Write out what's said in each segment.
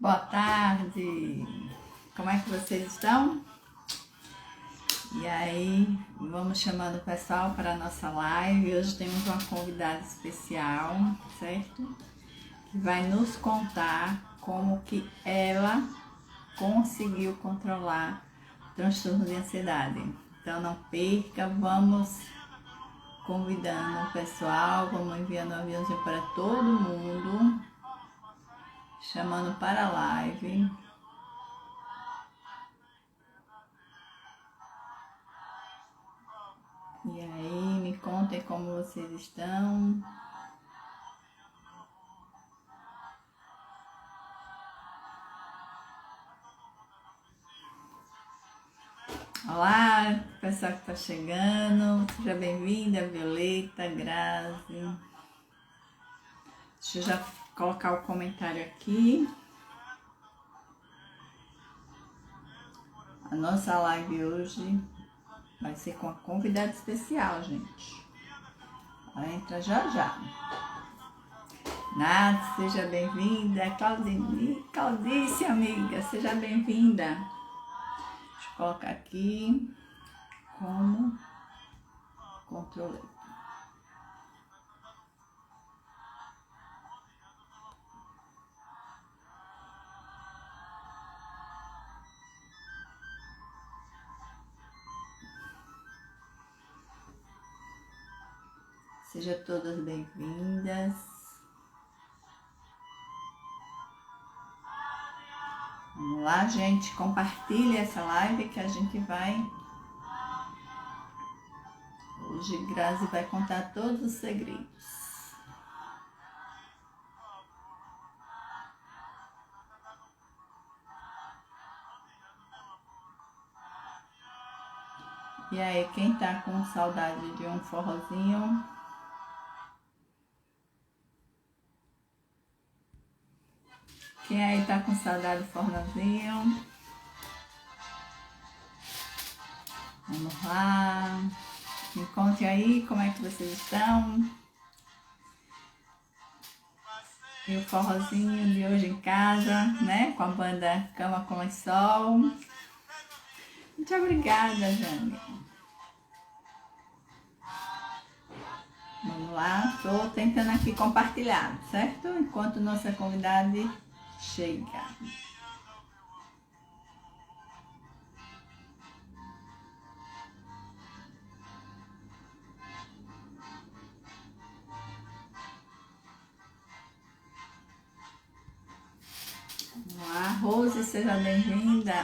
Boa tarde, como é que vocês estão? E aí, vamos chamando o pessoal para a nossa live. Hoje temos uma convidada especial, certo? Que vai nos contar como que ela conseguiu controlar o transtorno de ansiedade. Então não perca, vamos convidando o pessoal, vamos enviando um aviãozinho para todo mundo, chamando para a live. E aí, me contem como vocês estão. Olá, pessoal que está chegando. Seja bem-vinda, Violeta, Grazi. Deixa eu já colocar o comentário aqui. A nossa live hoje vai ser com a convidada especial, gente. Ela entra já já. Nath, seja bem-vinda. Claudice, amiga, seja bem-vinda. Deixa eu colocar aqui como controle. Sejam todas bem-vindas. Vamos lá, gente, compartilha essa live que a gente vai... Hoje Grazi vai contar todos os segredos. E aí, quem tá com saudade de um forrozinho? Quem aí tá com saudade do forrozinho? Vamos lá. Me conte aí como é que vocês estão. E o forrozinho de hoje em casa, né? Com a banda Cama com Lençol. Muito obrigada, Jane. Vamos lá, tô tentando aqui compartilhar, certo? Enquanto nossa convidada chega. Vamos lá, Rose, seja bem-vinda.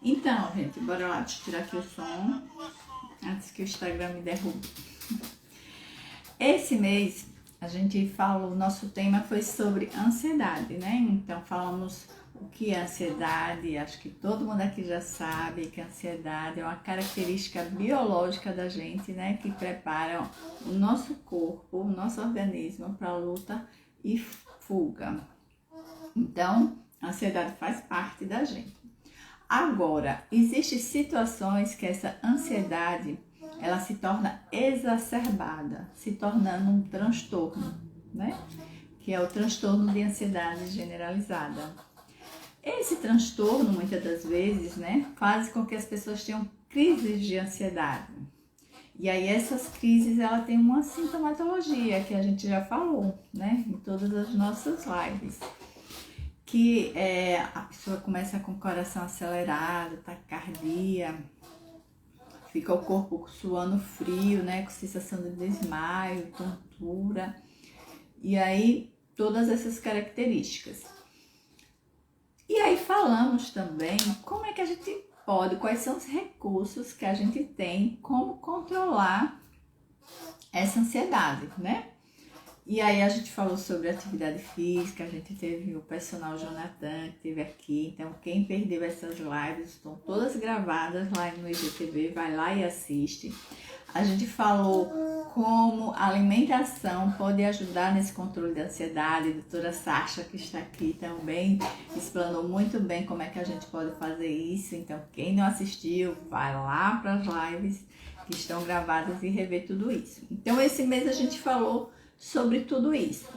Então, gente, bora lá, deixa eu tirar aqui o som, antes que o Instagram me derrube. Esse mês, a gente falou, o nosso tema foi sobre ansiedade, né? Então, falamos o que é ansiedade. Acho que todo mundo aqui já sabe que a ansiedade é uma característica biológica da gente, né? Que prepara o nosso corpo, o nosso organismo para luta e fuga. Então, a ansiedade faz parte da gente. Agora, existem situações que essa ansiedade, ela se torna exacerbada, se tornando um transtorno, né? Que é o transtorno de ansiedade generalizada. Esse transtorno, muitas das vezes, né, faz com que as pessoas tenham crises de ansiedade. E aí essas crises, ela tem uma sintomatologia que a gente já falou, né, em todas as nossas lives. Que a pessoa começa com o coração acelerado, taquicardia, fica o corpo suando frio, né, com sensação de desmaio, tontura, e aí todas essas características. E aí falamos também como é que a gente pode, quais são os recursos que a gente tem, como controlar essa ansiedade, né? E aí a gente falou sobre atividade física, a gente teve o personal Jonathan que esteve aqui, então quem perdeu essas lives estão todas gravadas lá no IGTV, vai lá e assiste. A gente falou como a alimentação pode ajudar nesse controle da ansiedade. A doutora Sasha, que está aqui também, explanou muito bem como é que a gente pode fazer isso. Então quem não assistiu, vai lá para as lives que estão gravadas e rever tudo isso. Então esse mês a gente falou sobre tudo isso.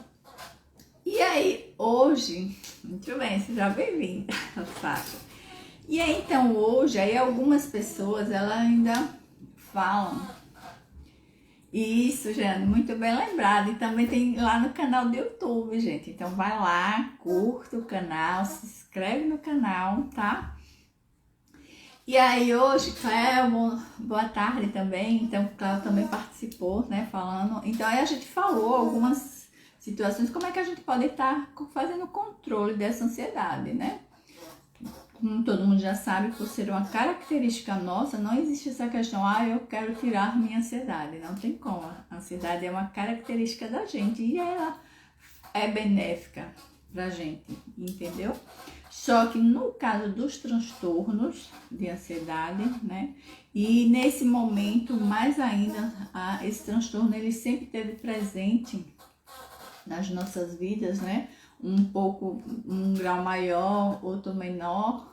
E aí, hoje, muito bem, seja bem-vinda, Sasha. E aí, então, hoje, aí algumas pessoas, elas ainda falam, isso, Jane, muito bem lembrado, e também tem lá no canal do YouTube, gente, então vai lá, curta o canal, se inscreve no canal, tá? E aí hoje, Cléo, boa tarde também, então Cléo também participou, né, falando, então aí a gente falou algumas situações, como é que a gente pode estar fazendo controle dessa ansiedade, né? Como todo mundo já sabe, por ser uma característica nossa, não existe essa questão, eu quero tirar minha ansiedade, não tem como, a ansiedade é uma característica da gente e ela é benéfica pra gente, entendeu? Só que no caso dos transtornos de ansiedade, né? E nesse momento, mais ainda, esse transtorno ele sempre esteve presente nas nossas vidas, né? Um pouco, um grau maior, outro menor.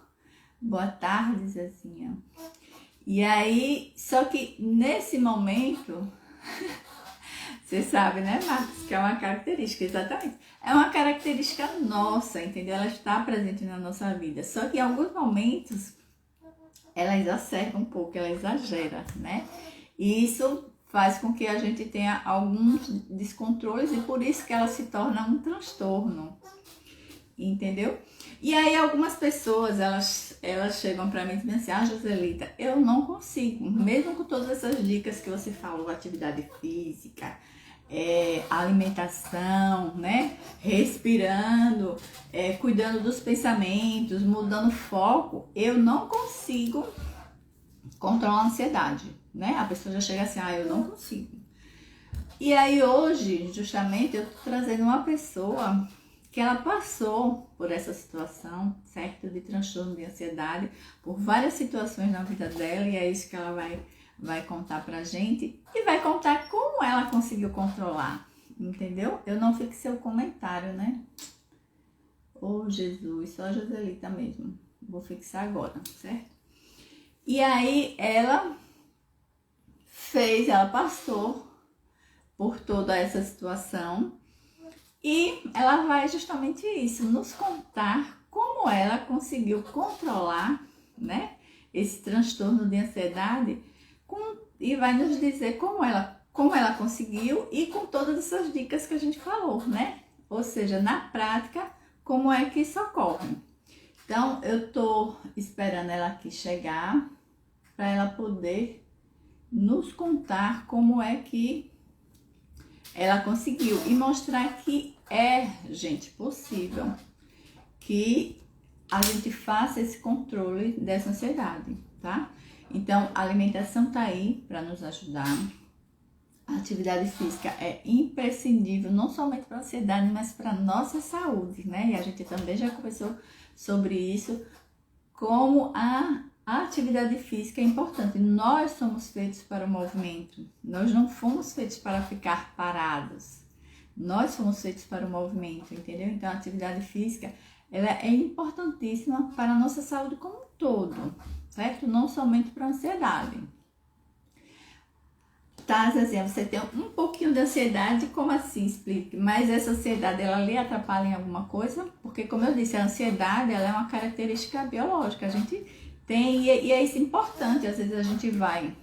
Boa tarde, Zezinha. E aí, só que nesse momento, você sabe, né, Marcos, que é uma característica, exatamente. É uma característica nossa, entendeu? Ela está presente na nossa vida. Só que em alguns momentos, ela exacerba um pouco, ela exagera, né? E isso faz com que a gente tenha alguns descontroles e por isso que ela se torna um transtorno, entendeu? E aí algumas pessoas, elas chegam para mim e dizem assim, Joselita, eu não consigo, mesmo com todas essas dicas que você falou, atividade física, alimentação, né? Respirando, cuidando dos pensamentos, mudando foco, eu não consigo controlar a ansiedade, né? A pessoa já chega assim, eu não consigo. E aí hoje, justamente, eu tô trazendo uma pessoa que ela passou por essa situação, certo? De transtorno de ansiedade, por várias situações na vida dela, e é isso que ela vai contar pra gente, e vai contar como ela conseguiu controlar, entendeu? Eu não fixei o comentário, né? Jesus, só a Joselita mesmo. Vou fixar agora, certo? E aí ela passou por toda essa situação e ela vai justamente isso, nos contar como ela conseguiu controlar, né, esse transtorno de ansiedade e vai nos dizer como ela conseguiu e com todas essas dicas que a gente falou, né? Ou seja, na prática, como é que isso ocorre. Então, eu tô esperando ela aqui chegar para ela poder nos contar como é que ela conseguiu e mostrar que gente, possível que a gente faça esse controle dessa ansiedade, tá? Então, a alimentação tá aí para nos ajudar. A atividade física é imprescindível, não somente para a ansiedade, mas para nossa saúde, né? E a gente também já conversou sobre isso, como a atividade física é importante. Nós somos feitos para o movimento, nós não fomos feitos para ficar parados. Nós fomos feitos para o movimento, entendeu? Então, a atividade física, ela é importantíssima para a nossa saúde como um todo, certo? Não somente para a ansiedade. Tá, Zezinha, você tem um pouquinho de ansiedade, como assim? Explique. Mas essa ansiedade, ela lhe atrapalha em alguma coisa? Porque, como eu disse, a ansiedade, ela é uma característica biológica. A gente tem, e é isso importante. Às vezes a gente vai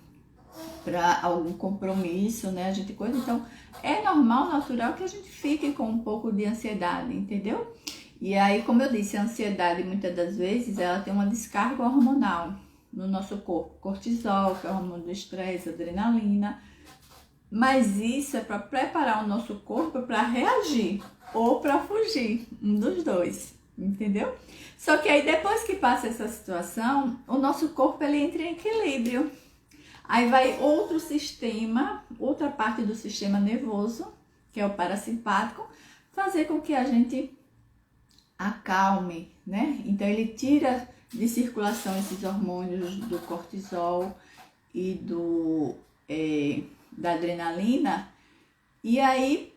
para algum compromisso, né? Então, é normal, natural que a gente fique com um pouco de ansiedade, entendeu? E aí, como eu disse, a ansiedade, muitas das vezes, ela tem uma descarga hormonal no nosso corpo. Cortisol, que é o hormônio do estresse, adrenalina. Mas isso é para preparar o nosso corpo para reagir ou para fugir, um dos dois, entendeu? Só que aí depois que passa essa situação, o nosso corpo ele entra em equilíbrio. Aí vai outro sistema, outra parte do sistema nervoso, que é o parasimpático, fazer com que a gente acalme, né? Então ele tira de circulação esses hormônios do cortisol e da adrenalina, e aí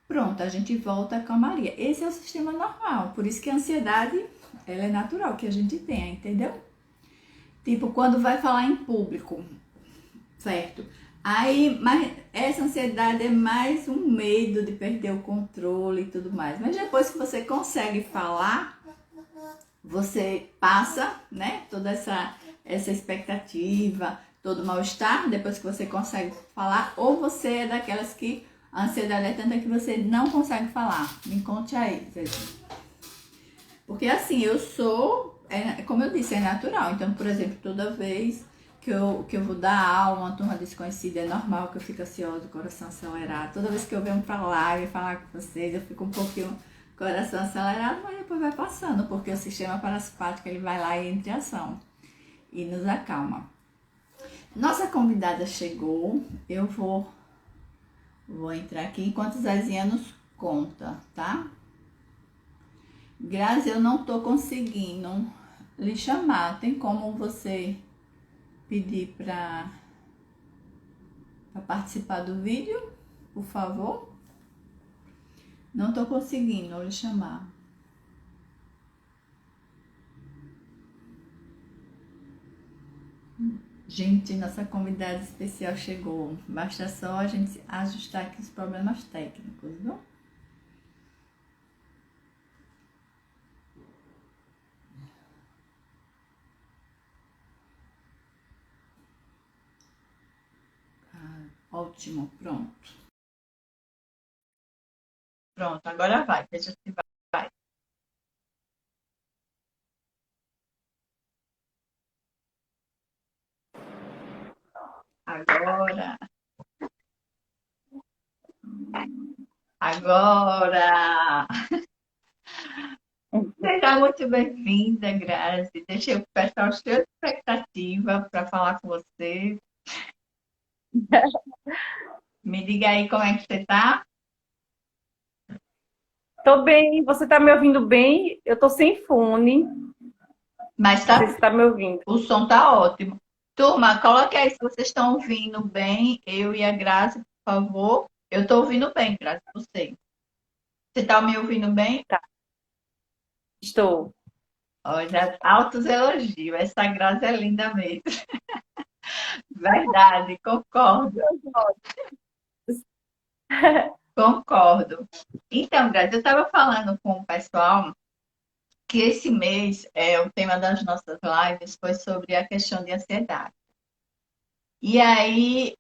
pronto, a gente volta à calmaria. Esse é o sistema normal, por isso que a ansiedade, ela é natural que a gente tenha, entendeu? Tipo, quando vai falar em público, certo? Aí, mas essa ansiedade é mais um medo de perder o controle e tudo mais. Mas depois que você consegue falar, você passa, né, toda essa expectativa, todo mal-estar, depois que você consegue falar, ou você é daquelas que a ansiedade é tanta que você não consegue falar. Me conte aí, Zezinho. Porque assim, eu sou, como eu disse, é natural. Então, por exemplo, toda vez que eu vou dar aula, uma turma desconhecida, é normal que eu fique ansiosa, coração acelerado. Toda vez que eu venho pra live falar com vocês, eu fico um pouquinho coração acelerado, mas depois vai passando, porque o sistema parasimpático ele vai lá e entra em ação e nos acalma. Nossa convidada chegou, eu vou entrar aqui enquanto Zezinha nos conta, tá? Grazi, eu não tô conseguindo lhe chamar. Tem como você pedir para participar do vídeo, por favor? Não tô conseguindo lhe chamar. Gente, nossa convidada especial chegou. Basta só a gente ajustar aqui os problemas técnicos, viu? Ótimo, pronto. Pronto, agora vai, veja se vai. Agora, agora. Seja muito bem-vinda, Grazi. Deixei o pessoal cheio de expectativa para falar com você. Me diga aí como é que você tá. Tô bem, você tá me ouvindo bem? Eu tô sem fone. Não Mas sei tá, se tá me ouvindo. o som tá ótimo. Turma, coloque aí se vocês estão ouvindo bem, eu e a Grazi, por favor. Eu tô ouvindo bem, Grazi, você. Você tá me ouvindo bem? Tá, estou. Olha, altos elogios. Essa Grazi é linda mesmo. Verdade, concordo, concordo. Então, Grazi, eu estava falando com o pessoal que esse mês o tema das nossas lives foi sobre a questão de ansiedade. E aí,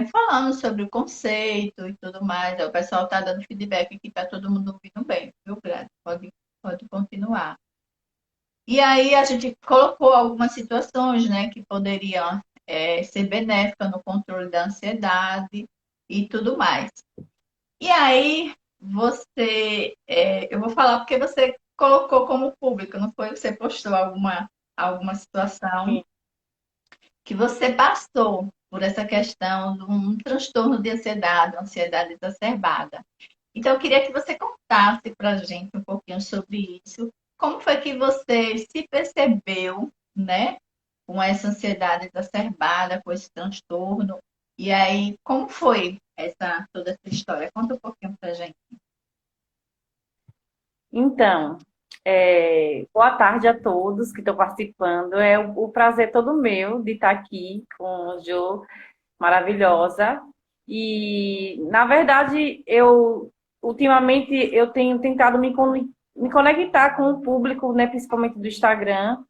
falando sobre o conceito e tudo mais, o pessoal está dando feedback que está todo mundo ouvindo bem, viu, Grazi? Pode continuar. E aí a gente colocou algumas situações, né, que poderiam ser benéficas no controle da ansiedade e tudo mais. E aí eu vou falar porque você colocou como público, não foi? Você postou alguma situação que você passou por essa questão de um transtorno de ansiedade, uma ansiedade exacerbada. Então, eu queria que você contasse para a gente um pouquinho sobre isso. Como foi que você se percebeu, né, com essa ansiedade exacerbada, com esse transtorno? E aí, como foi toda essa história? Conta um pouquinho para a gente. Então, boa tarde a todos que estão participando. É o prazer todo meu de estar aqui com a Jo, maravilhosa. E, na verdade, ultimamente eu tenho tentado me conectar com o público, né, principalmente do Instagram,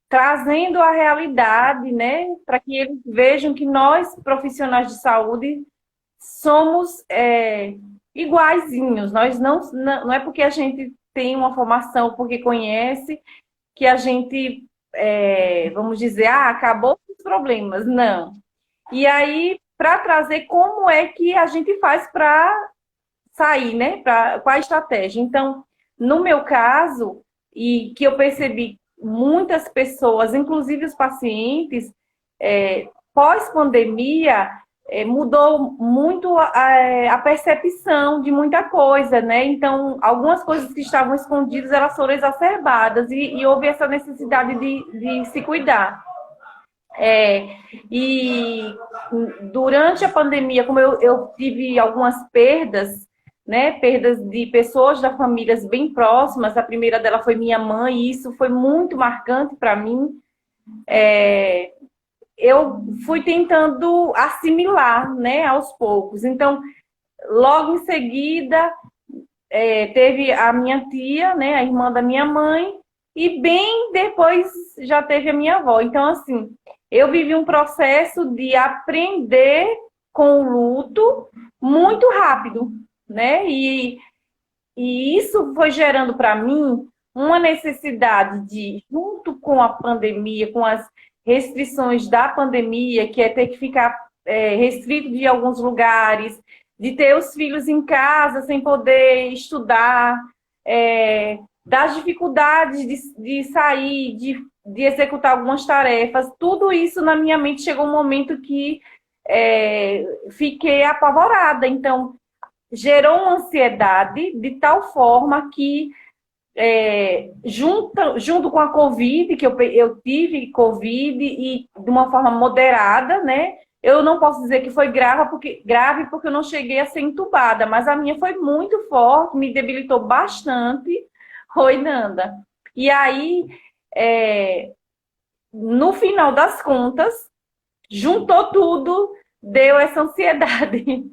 trazendo a realidade, né, para que eles vejam que nós, profissionais de saúde, somos iguaizinhos. Nós não é porque a gente tem uma formação, porque conhece, que a gente, vamos dizer, acabou com os problemas. Não. E aí, para trazer como é que a gente faz para sair, né? Qual a estratégia? Então, no meu caso, e que eu percebi muitas pessoas, inclusive os pacientes, pós-pandemia, mudou muito a percepção de muita coisa, né? Então, algumas coisas que estavam escondidas, elas foram exacerbadas e houve essa necessidade de se cuidar. E durante a pandemia, como eu tive algumas perdas, né? Perdas de pessoas da família bem próximas. A primeira dela foi minha mãe, e isso foi muito marcante para mim. eu fui tentando assimilar, né, aos poucos. Então, logo em seguida, teve a minha tia, né, a irmã da minha mãe, e bem depois já teve a minha avó. Então, assim, eu vivi um processo de aprender com o luto muito rápido, né? E isso foi gerando para mim uma necessidade de, junto com a pandemia, com as restrições da pandemia, que é ter que ficar restrito de alguns lugares, de ter os filhos em casa sem poder estudar, das dificuldades de sair, de executar algumas tarefas, tudo isso na minha mente chegou um momento que fiquei apavorada. Então, gerou uma ansiedade de tal forma que, junto com a Covid, que eu tive Covid e de uma forma moderada, né? Eu não posso dizer que foi grave porque eu não cheguei a ser entubada, mas a minha foi muito forte, me debilitou bastante. Oi, Nanda. E aí, no final das contas, juntou tudo, deu essa ansiedade.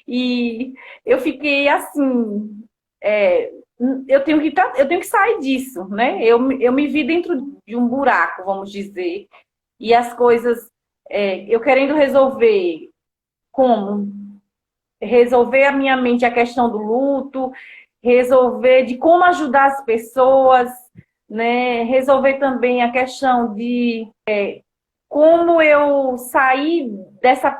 E eu fiquei assim, eu tenho que sair disso, né? Eu me vi dentro de um buraco, vamos dizer, e as coisas, eu querendo resolver como? Resolver a minha mente a questão do luto, resolver de como ajudar as pessoas, né? Resolver também a questão de como eu sair dessa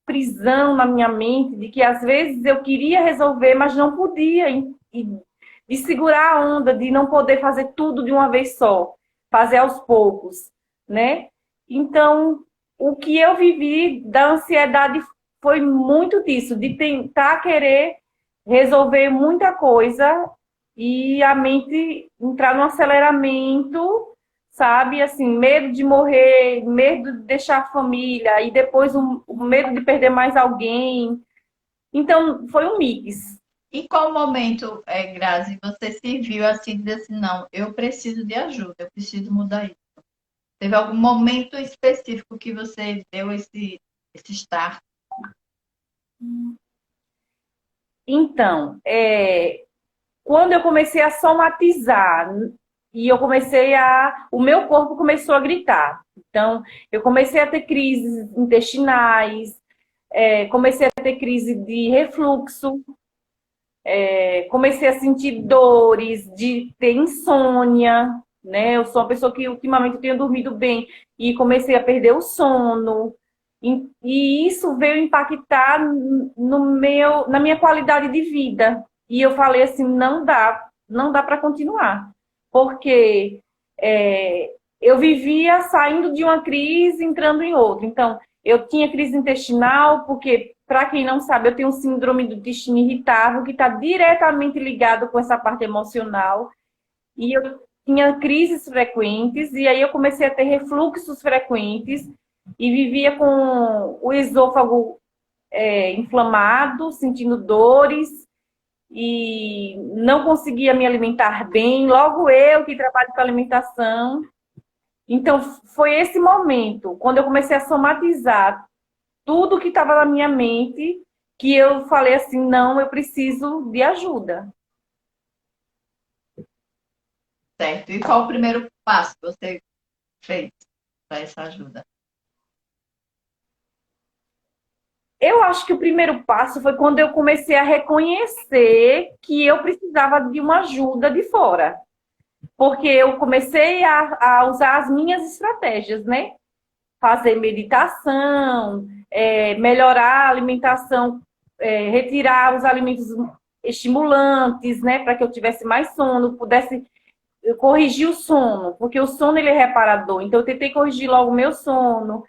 prisão na minha mente de que às vezes eu queria resolver, mas não podia, e de segurar a onda, de não poder fazer tudo de uma vez só, fazer aos poucos, né? Então, o que eu vivi da ansiedade foi muito disso, de tentar querer resolver muita coisa e a mente entrar no aceleramento, sabe? Assim, medo de morrer, medo de deixar a família, e depois o medo de perder mais alguém. Então, foi um mix. E qual momento, Grazi, você se viu assim, dizer assim, não, eu preciso de ajuda, eu preciso mudar isso? Teve algum momento específico que você deu esse start? Então, quando eu comecei a somatizar e eu comecei o meu corpo começou a gritar. Então, eu comecei a ter crises intestinais, comecei a ter crise de refluxo, comecei a sentir dores, de ter insônia, né? Eu sou uma pessoa que ultimamente eu tenho dormido bem e comecei a perder o sono. E isso veio impactar na minha qualidade de vida. E eu falei assim, não dá para continuar. Porque eu vivia saindo de uma crise, entrando em outra. Então, eu tinha crise intestinal, porque, para quem não sabe, eu tenho síndrome do intestino irritável, que está diretamente ligado com essa parte emocional. E eu tinha crises frequentes, e aí eu comecei a ter refluxos frequentes, e vivia com o esôfago inflamado, sentindo dores, e não conseguia me alimentar bem. Logo eu que trabalho com alimentação. Então, foi esse momento, quando eu comecei a somatizar tudo que estava na minha mente, que eu falei assim, não, eu preciso de ajuda. Certo. E qual o primeiro passo que você fez para essa ajuda? Eu acho que o primeiro passo foi quando eu comecei a reconhecer que eu precisava de uma ajuda de fora. Porque eu comecei a usar as minhas estratégias, né? Fazer meditação, melhorar a alimentação, retirar os alimentos estimulantes, né? Para que eu tivesse mais sono, pudesse corrigir o sono, porque o sono ele é reparador. Então eu tentei corrigir logo o meu sono,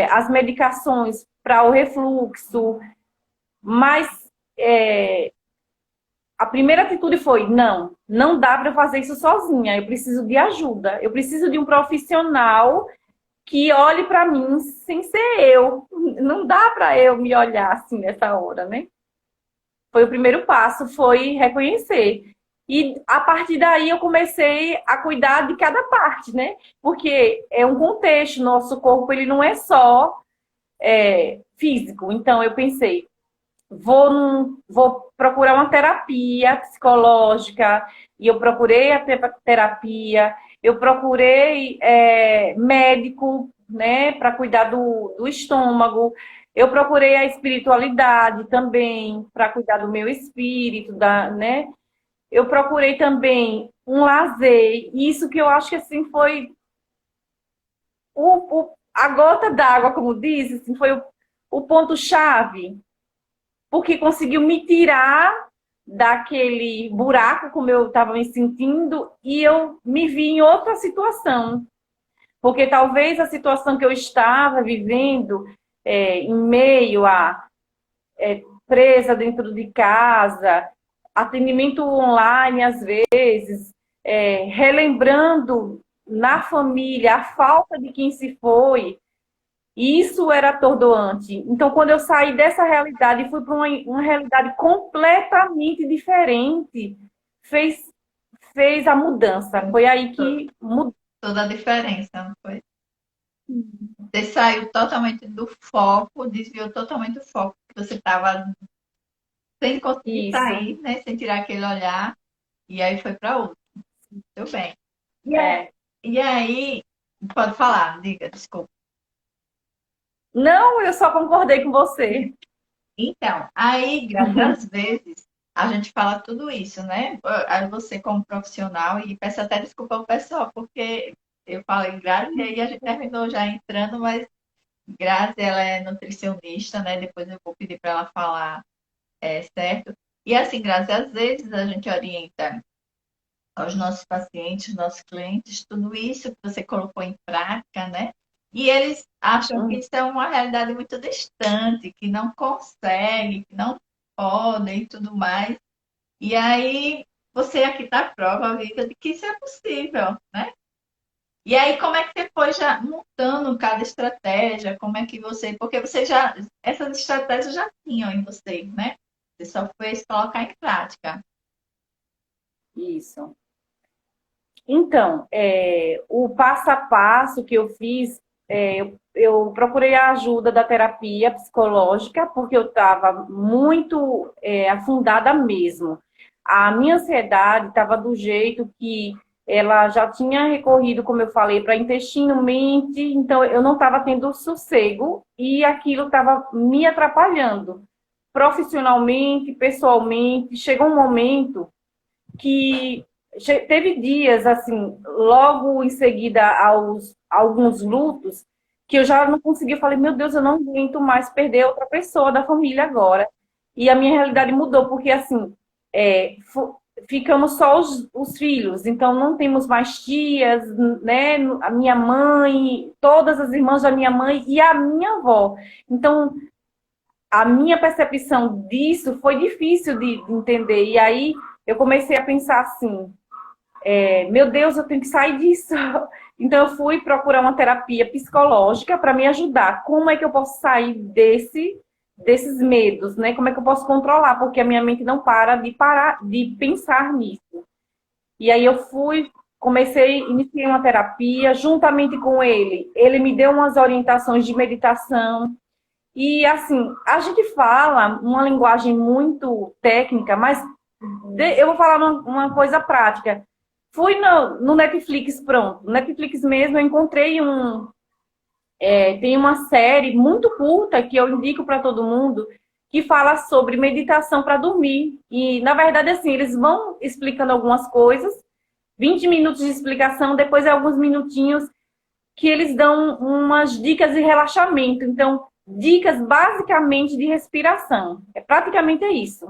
as medicações para o refluxo, mas a primeira atitude foi, não dá para fazer isso sozinha, eu preciso de ajuda, eu preciso de um profissional que olhe para mim sem ser eu. Não dá para eu me olhar assim nessa hora, né? Foi o primeiro passo, foi reconhecer. E a partir daí eu comecei a cuidar de cada parte, né? Porque é um contexto, nosso corpo ele não é só físico. Então eu pensei, vou procurar uma terapia psicológica, e eu procurei a terapia, eu procurei médico, né, para cuidar do estômago, eu procurei a espiritualidade também, para cuidar do meu espírito, né? Eu procurei também um lazer, isso que eu acho que assim foi a gota d'água, como diz, assim, foi o ponto-chave, porque conseguiu me tirar daquele buraco como eu estava me sentindo e eu me vi em outra situação. Porque talvez a situação que eu estava vivendo em meio a presa dentro de casa, atendimento online às vezes, relembrando na família a falta de quem se foi, isso era atordoante. Então, quando eu saí dessa realidade e fui para uma realidade completamente diferente, fez, fez a mudança. Foi aí que mudou. Toda a diferença, não foi? Você saiu totalmente do foco, desviou totalmente do foco, que você estava sem conseguir Isso. sair, né? Sem tirar aquele olhar, e aí foi para outro. Muito bem. É. E aí, pode falar, diga, desculpa. Não, eu só concordei com você. Então, aí, às vezes, a gente fala tudo isso, né? Aí você como profissional, e peço até desculpa ao pessoal, porque eu falei Grazi, e aí a gente terminou já entrando, mas Grazi, ela é nutricionista, né? Depois eu vou pedir para ela falar, certo? E assim, Grazi, às vezes a gente orienta aos nossos pacientes, nossos clientes, tudo isso que você colocou em prática, né? E eles acham que isso é uma realidade muito distante, que não consegue, que não podem e tudo mais. E aí você aqui está a prova viva de que isso é possível, né? E aí, como é que você foi já montando cada estratégia? Como é que você. Porque você já. Essas estratégias já tinham em você, né? Você só fez colocar em prática. Isso. Então, o passo a passo que eu fiz, eu procurei a ajuda da terapia psicológica, porque eu estava muito afundada mesmo. A minha ansiedade estava do jeito que ela já tinha recorrido, como eu falei, para intestino, mente, então eu não estava tendo sossego e aquilo estava me atrapalhando profissionalmente, pessoalmente. Chegou um momento que teve dias, assim, logo em seguida aos alguns lutos, que eu já não conseguia, eu falei, meu Deus, eu não aguento mais perder outra pessoa da família agora. E a minha realidade mudou, porque assim, ficamos só os filhos, então não temos mais tias, né? A minha mãe, todas as irmãs da minha mãe e a minha avó. Então, a minha percepção disso foi difícil de entender. E aí eu comecei a pensar assim, meu Deus, eu tenho que sair disso. Então eu fui procurar uma terapia psicológica para me ajudar. Como é que eu posso sair desses medos, né? Como é que eu posso controlar? Porque a minha mente não parar de pensar nisso. E aí eu iniciei uma terapia juntamente com ele. Ele me deu umas orientações de meditação. E assim, a gente fala uma linguagem muito técnica, mas eu vou falar uma coisa prática. Fui no Netflix, pronto. No Netflix mesmo eu encontrei tem uma série muito curta que eu indico para todo mundo que fala sobre meditação para dormir. E, na verdade, assim, eles vão explicando algumas coisas, 20 minutos de explicação, depois alguns minutinhos que eles dão umas dicas de relaxamento. Então, dicas basicamente de respiração. Praticamente isso.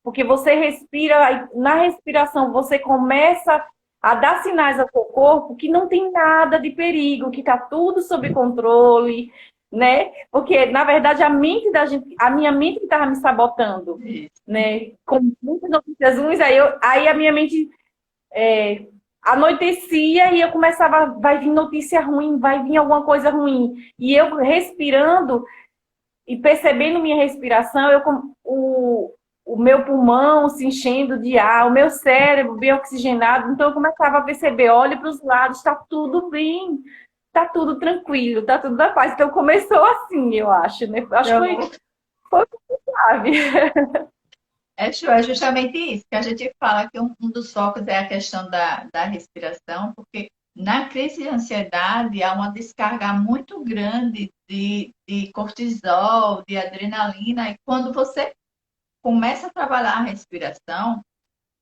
Porque você respira, na respiração você começa a dar sinais ao seu corpo que não tem nada de perigo, que está tudo sob controle, né? Porque, na verdade, a mente da gente, a minha mente que estava me sabotando, né? Com muitas notícias ruins, aí a minha mente anoitecia e eu começava, vai vir notícia ruim, vai vir alguma coisa ruim. E eu respirando e percebendo minha respiração, o meu pulmão se enchendo de ar, o meu cérebro bem oxigenado. Então eu começava a perceber, olhe para os lados, está tudo bem, está tudo tranquilo, está tudo na paz. Então começou assim, eu acho, né? Acho que Então, foi suave. é justamente isso que a gente fala, que um dos focos é a questão da respiração, porque na crise de ansiedade há uma descarga muito grande de cortisol, de adrenalina, e quando você começa a trabalhar a respiração,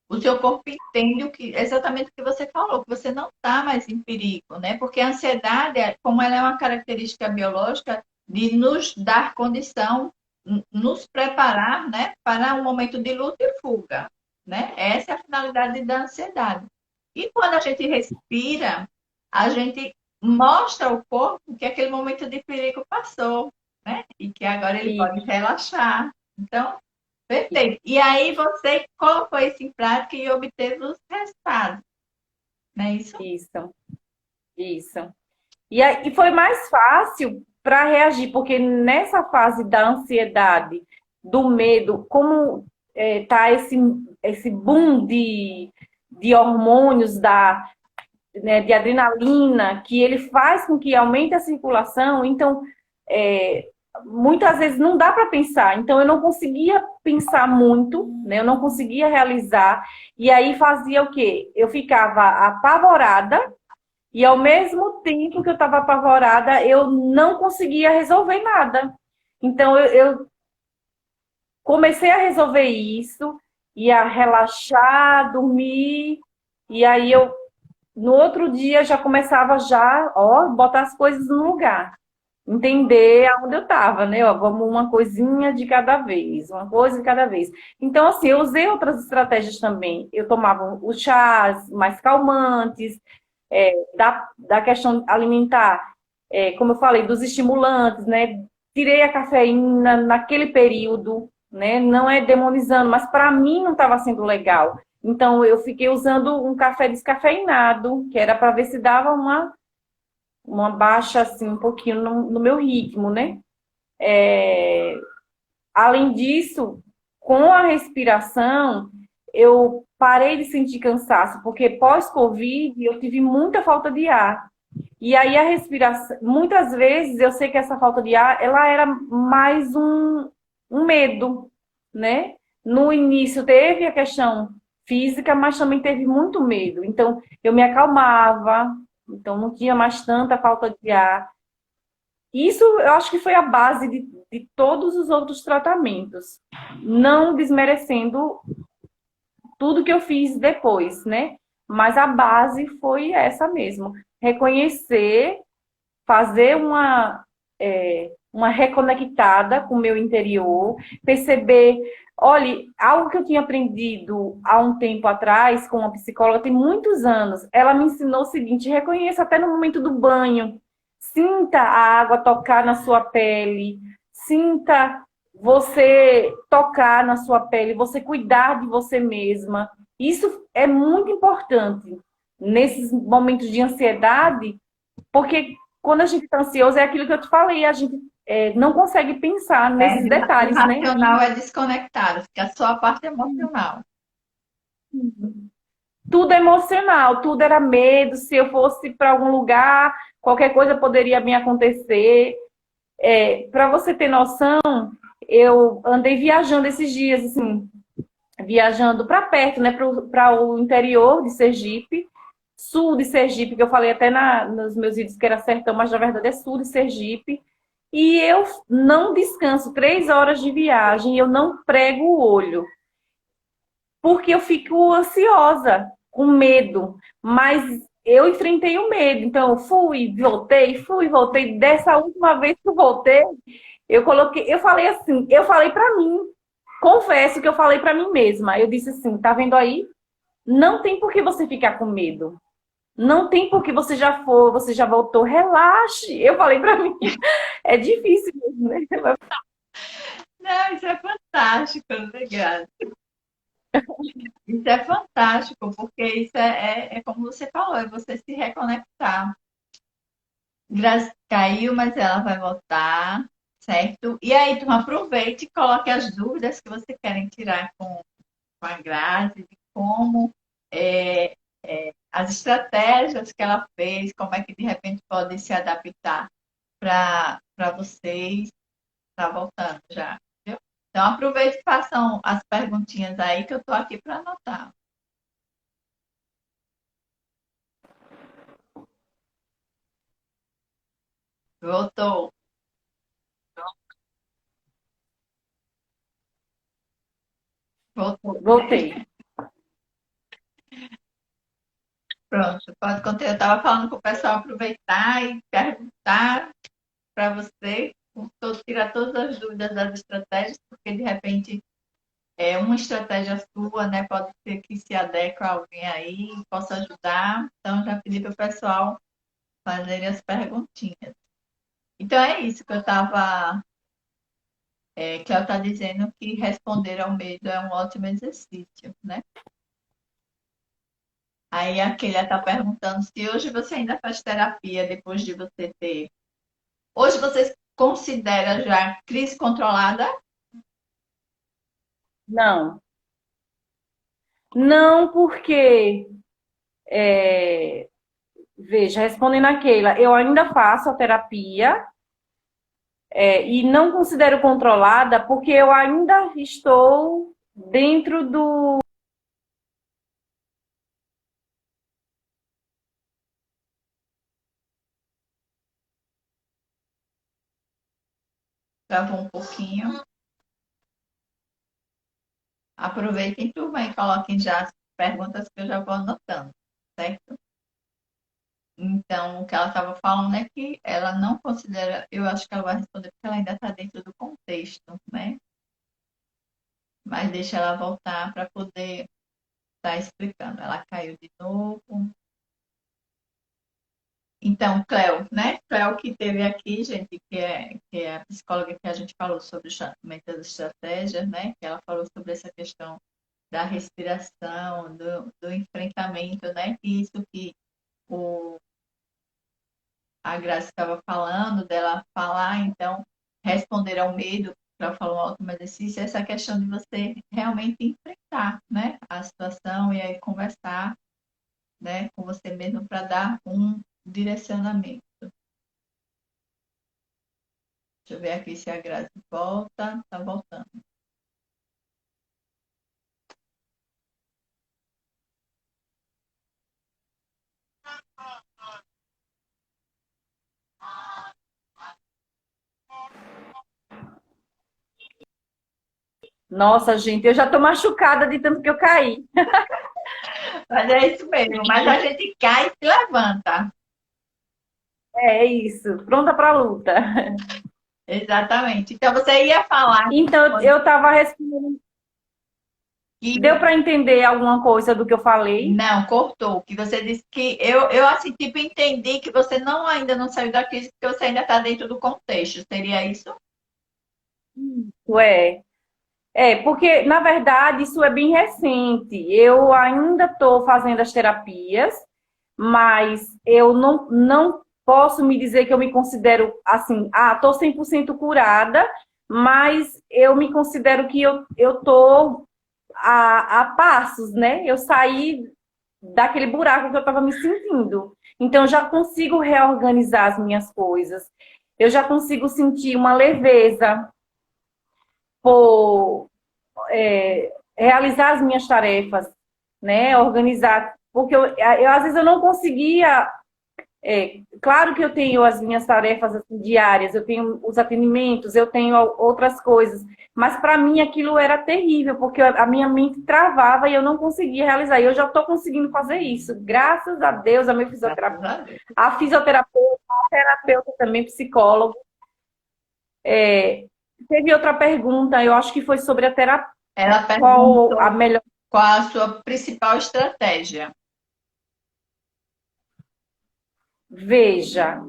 o seu corpo entende exatamente o que você falou, que você não está mais em perigo, né? Porque a ansiedade, como ela é uma característica biológica de nos dar condição, nos preparar, né, para um momento de luta e fuga, né? Essa é a finalidade da ansiedade. E quando a gente respira, a gente mostra ao corpo que aquele momento de perigo passou, né? E que agora ele E, pode relaxar. Então, perfeito. E aí você colocou isso em prática e obteve os resultados, não é isso? isso, isso. E foi mais fácil para reagir, porque nessa fase da ansiedade, do medo, como tá esse boom de hormônios de adrenalina, que ele faz com que aumente a circulação, então é, muitas vezes não dá para pensar. Então eu não conseguia pensar muito, né? Eu não conseguia realizar. E aí fazia o quê? Eu ficava apavorada e ao mesmo tempo que eu estava apavorada, eu não conseguia resolver nada. Então eu comecei a resolver isso, ia relaxar, dormir, e aí eu no outro dia já começava já, ó, botar as coisas no lugar. Entender aonde eu estava, né? Ó, vamos uma coisinha de cada vez, uma coisa de cada vez. Então, assim, eu usei outras estratégias também. Eu tomava os chás mais calmantes, da questão alimentar, como eu falei, dos estimulantes, né? Tirei a cafeína naquele período, né? Não é demonizando, mas para mim não estava sendo legal. Então eu fiquei usando um café descafeinado, que era para ver se dava uma baixa assim um pouquinho no meu ritmo, né? Além disso, com a respiração, eu parei de sentir cansaço, porque pós-Covid eu tive muita falta de ar. E aí a respiração, muitas vezes eu sei que essa falta de ar, ela era mais um medo, né? No início teve a questão física, mas também teve muito medo. Então eu me acalmava, então não tinha mais tanta falta de ar. Isso eu acho que foi a base de todos os outros tratamentos, não desmerecendo tudo que eu fiz depois, né? Mas a base foi essa mesmo. Reconhecer, fazer uma reconectada com o meu interior, perceber, olha, algo que eu tinha aprendido há um tempo atrás com uma psicóloga, tem muitos anos, ela me ensinou o seguinte: reconheça até no momento do banho, sinta a água tocar na sua pele, sinta você tocar na sua pele, você cuidar de você mesma. Isso é muito importante nesses momentos de ansiedade, porque quando a gente está ansioso, é aquilo que eu te falei, a gente não consegue pensar nesses O detalhes, né? racional é desconectado, fica só a parte emocional. Tudo é emocional, tudo era medo. Se eu fosse para algum lugar, qualquer coisa poderia me acontecer. Para você ter noção, eu andei viajando esses dias, assim, viajando para perto, né, para o interior de Sergipe, sul de Sergipe, que eu falei até nos meus vídeos que era sertão, mas na verdade é sul de Sergipe. E eu não descanso 3 horas de viagem, eu não prego o olho, porque eu fico ansiosa, com medo. Mas eu enfrentei o medo, então eu fui, voltei, fui, voltei. Dessa última vez que eu voltei, eu falei assim, eu falei para mim, confesso que eu falei para mim mesma. Eu disse assim, tá vendo aí? Não tem por que você ficar com medo. Não tem por que você já voltou, relaxe. Eu falei para mim, é difícil mesmo, né? Não, isso é fantástico, obrigada. Isso é fantástico, porque isso é como você falou, é você se reconectar. Graça caiu, mas ela vai voltar. certo? E aí, tu aproveite e coloque as dúvidas que você querem tirar com a Grazi, de como é, as estratégias que ela fez, como é que de repente pode se adaptar para vocês. Tá voltando já, viu? Então aproveite e façam as perguntinhas aí que eu tô aqui para anotar. Voltou, voltou. Voltei. Pronto, pode continuar. Eu estava falando para o pessoal aproveitar e perguntar para você, tirar todas as dúvidas das estratégias, porque de repente é uma estratégia sua, né? Pode ser que se adeque a alguém aí e possa ajudar. Então já pedi para o pessoal fazerem as perguntinhas. Então é isso que eu estava. Que ela está dizendo que responder ao medo é um ótimo exercício, né? Aí a Keila está perguntando se hoje você ainda faz terapia depois de você ter. Hoje você considera já crise controlada? Não. Não, porque, é, veja, respondendo a Keila, eu ainda faço a terapia, e não considero controlada porque eu ainda estou dentro do. Travou um pouquinho. Aproveitem, turma, e coloquem já as perguntas que eu já vou anotando, certo? Então, o que ela estava falando é que ela não considera, eu acho que ela vai responder porque ela ainda está dentro do contexto, né? Mas deixa ela voltar para poder estar explicando. Ela caiu de novo. Então, Cleo, né? Cleo que teve aqui, gente, que é a psicóloga que a gente falou sobre muitas estratégias, né? Que ela falou sobre essa questão da respiração, do enfrentamento, né? Que isso que o, a Graça estava falando, dela falar, então, responder ao medo, para falar um ótimo exercício, essa questão de você realmente enfrentar, né? A situação e aí conversar, né? Com você mesmo para dar um direcionamento. Deixa eu ver aqui se a Grazi volta. Tá voltando. Nossa, gente, eu já tô machucada de tanto que eu caí. Mas é isso mesmo. Mas a gente cai e se levanta. É isso, pronta para a luta. Exatamente. Então você ia falar Então, eu tava respondendo. Deu que para entender alguma coisa do que eu falei? não, cortou. Que você disse que eu assim, tipo, entendi que você não ainda não saiu da crise, porque você ainda está dentro do contexto. Seria isso? É. Porque, na verdade, isso é bem recente. Eu ainda estou fazendo as terapias, mas eu não posso me dizer que eu me considero assim, estou 100% curada, mas eu me considero que eu estou a passos, né? Eu saí daquele buraco que eu estava me sentindo. Então, eu já consigo reorganizar as minhas coisas. Eu já consigo sentir uma leveza por realizar as minhas tarefas, né? Organizar. Porque às vezes eu não conseguia. Claro que eu tenho as minhas tarefas assim, diárias, eu tenho os atendimentos, eu tenho outras coisas, mas para mim aquilo era terrível, porque a minha mente travava e eu não conseguia realizar. E eu já estou conseguindo fazer isso, graças a Deus, a meu fisioterapeuta, a fisioterapeuta, a terapeuta também, psicólogo. Teve outra pergunta, eu acho que foi sobre a terapia. Ela Qual a perguntou melhor. qual a sua principal estratégia. Veja,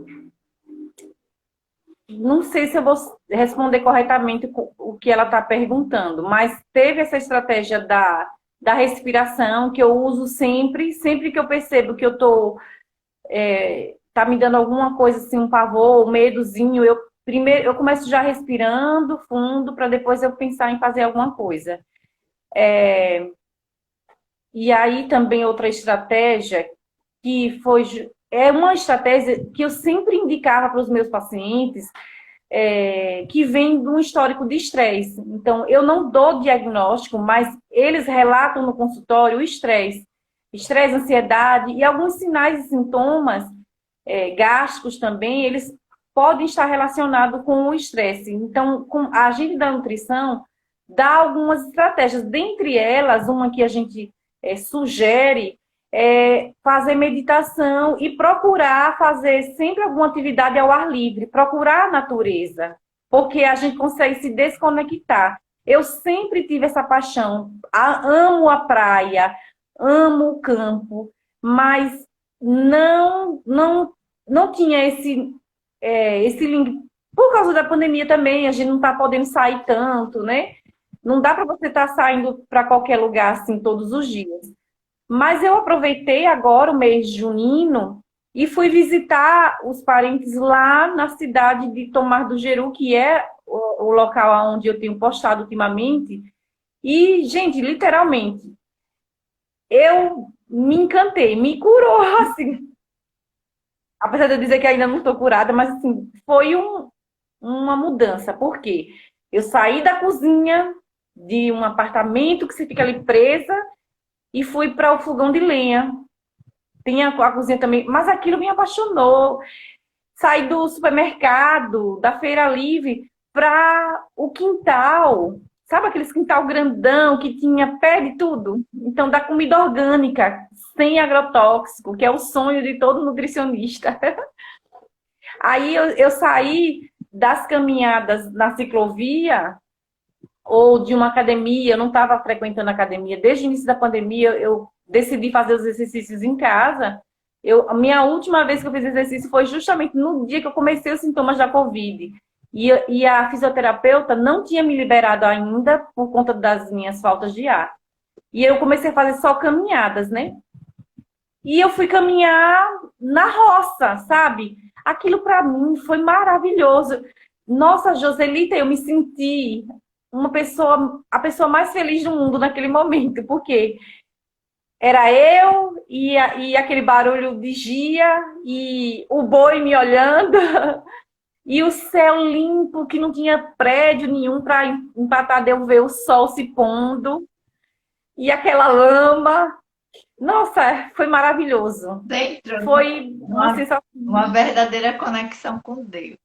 não sei se eu vou responder corretamente o que ela está perguntando, mas teve essa estratégia da respiração que eu uso sempre que eu percebo que eu tô, tá me dando alguma coisa assim, um pavor, um medozinho, primeiro eu começo já respirando fundo para depois eu pensar em fazer alguma coisa. E aí também outra estratégia que foi é uma estratégia que eu sempre indicava para os meus pacientes, que vem de um histórico de estresse. Então, eu não dou diagnóstico, mas eles relatam no consultório o estresse. Estresse, ansiedade e alguns sinais e sintomas gástricos também, eles podem estar relacionados com o estresse. Então, a agenda da nutrição dá algumas estratégias. Dentre elas, uma que a gente sugere é fazer meditação e procurar fazer sempre alguma atividade ao ar livre, procurar a natureza, porque a gente consegue se desconectar. Eu sempre tive essa paixão, amo a praia, amo o campo, mas não tinha esse link. Por causa da pandemia também, a gente não está podendo sair tanto, né? Não dá para você estar saindo para qualquer lugar assim todos os dias. Mas eu aproveitei agora o mês junino e fui visitar os parentes lá na cidade de Tomar do Jeru, que é o local onde eu tenho postado ultimamente. E, gente, literalmente, eu me encantei, me curou, assim. Apesar de eu dizer que ainda não estou curada, mas assim, foi uma mudança. Por quê? Eu saí da cozinha de um apartamento que você fica ali presa e fui para o fogão de lenha. Tem a cozinha também, mas aquilo me apaixonou. Saí do supermercado, da feira livre, para o quintal. Sabe aqueles quintal grandão que tinha pé de tudo? Então, da comida orgânica, sem agrotóxico, que é o sonho de todo nutricionista. Aí eu saí das caminhadas na ciclovia ou de uma academia, eu não estava frequentando academia. Desde o início da pandemia, eu decidi fazer os exercícios em casa. A minha última vez que eu fiz exercício foi justamente no dia que eu comecei os sintomas da Covid. E a fisioterapeuta não tinha me liberado ainda por conta das minhas faltas de ar. E eu comecei a fazer só caminhadas, né? E eu fui caminhar na roça, sabe? Aquilo para mim foi maravilhoso. Nossa, Joselita, eu me senti a pessoa mais feliz do mundo naquele momento, porque era eu e aquele barulho de gia e o boi me olhando e o céu limpo, que não tinha prédio nenhum para empatar de eu ver o sol se pondo e aquela lama. Nossa, foi maravilhoso. Dentro, Foi uma sensação. uma verdadeira conexão com Deus.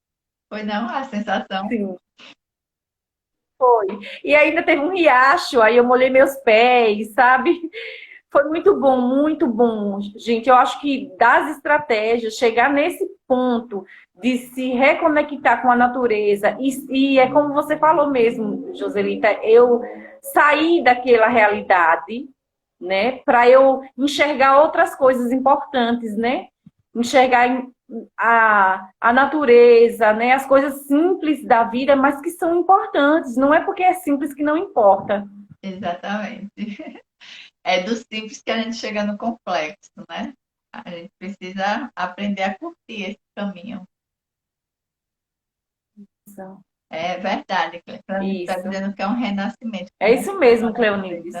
Foi não a sensação? Sim, foi. E ainda teve um riacho, aí eu molhei meus pés, sabe? Foi muito bom, muito bom. Gente, eu acho que das estratégias, chegar nesse ponto de se reconectar com a natureza, e é como você falou mesmo, Joselita, eu saí daquela realidade, né, para eu enxergar outras coisas importantes, né? Enxergar a natureza, né, as coisas simples da vida, mas que são importantes. Não é porque é simples que não importa. Exatamente. É do simples que a gente chega no complexo, né? A gente precisa aprender a curtir esse caminho. É verdade, Cleonice está Isso. dizendo que é um renascimento. É isso mesmo, Cleonides.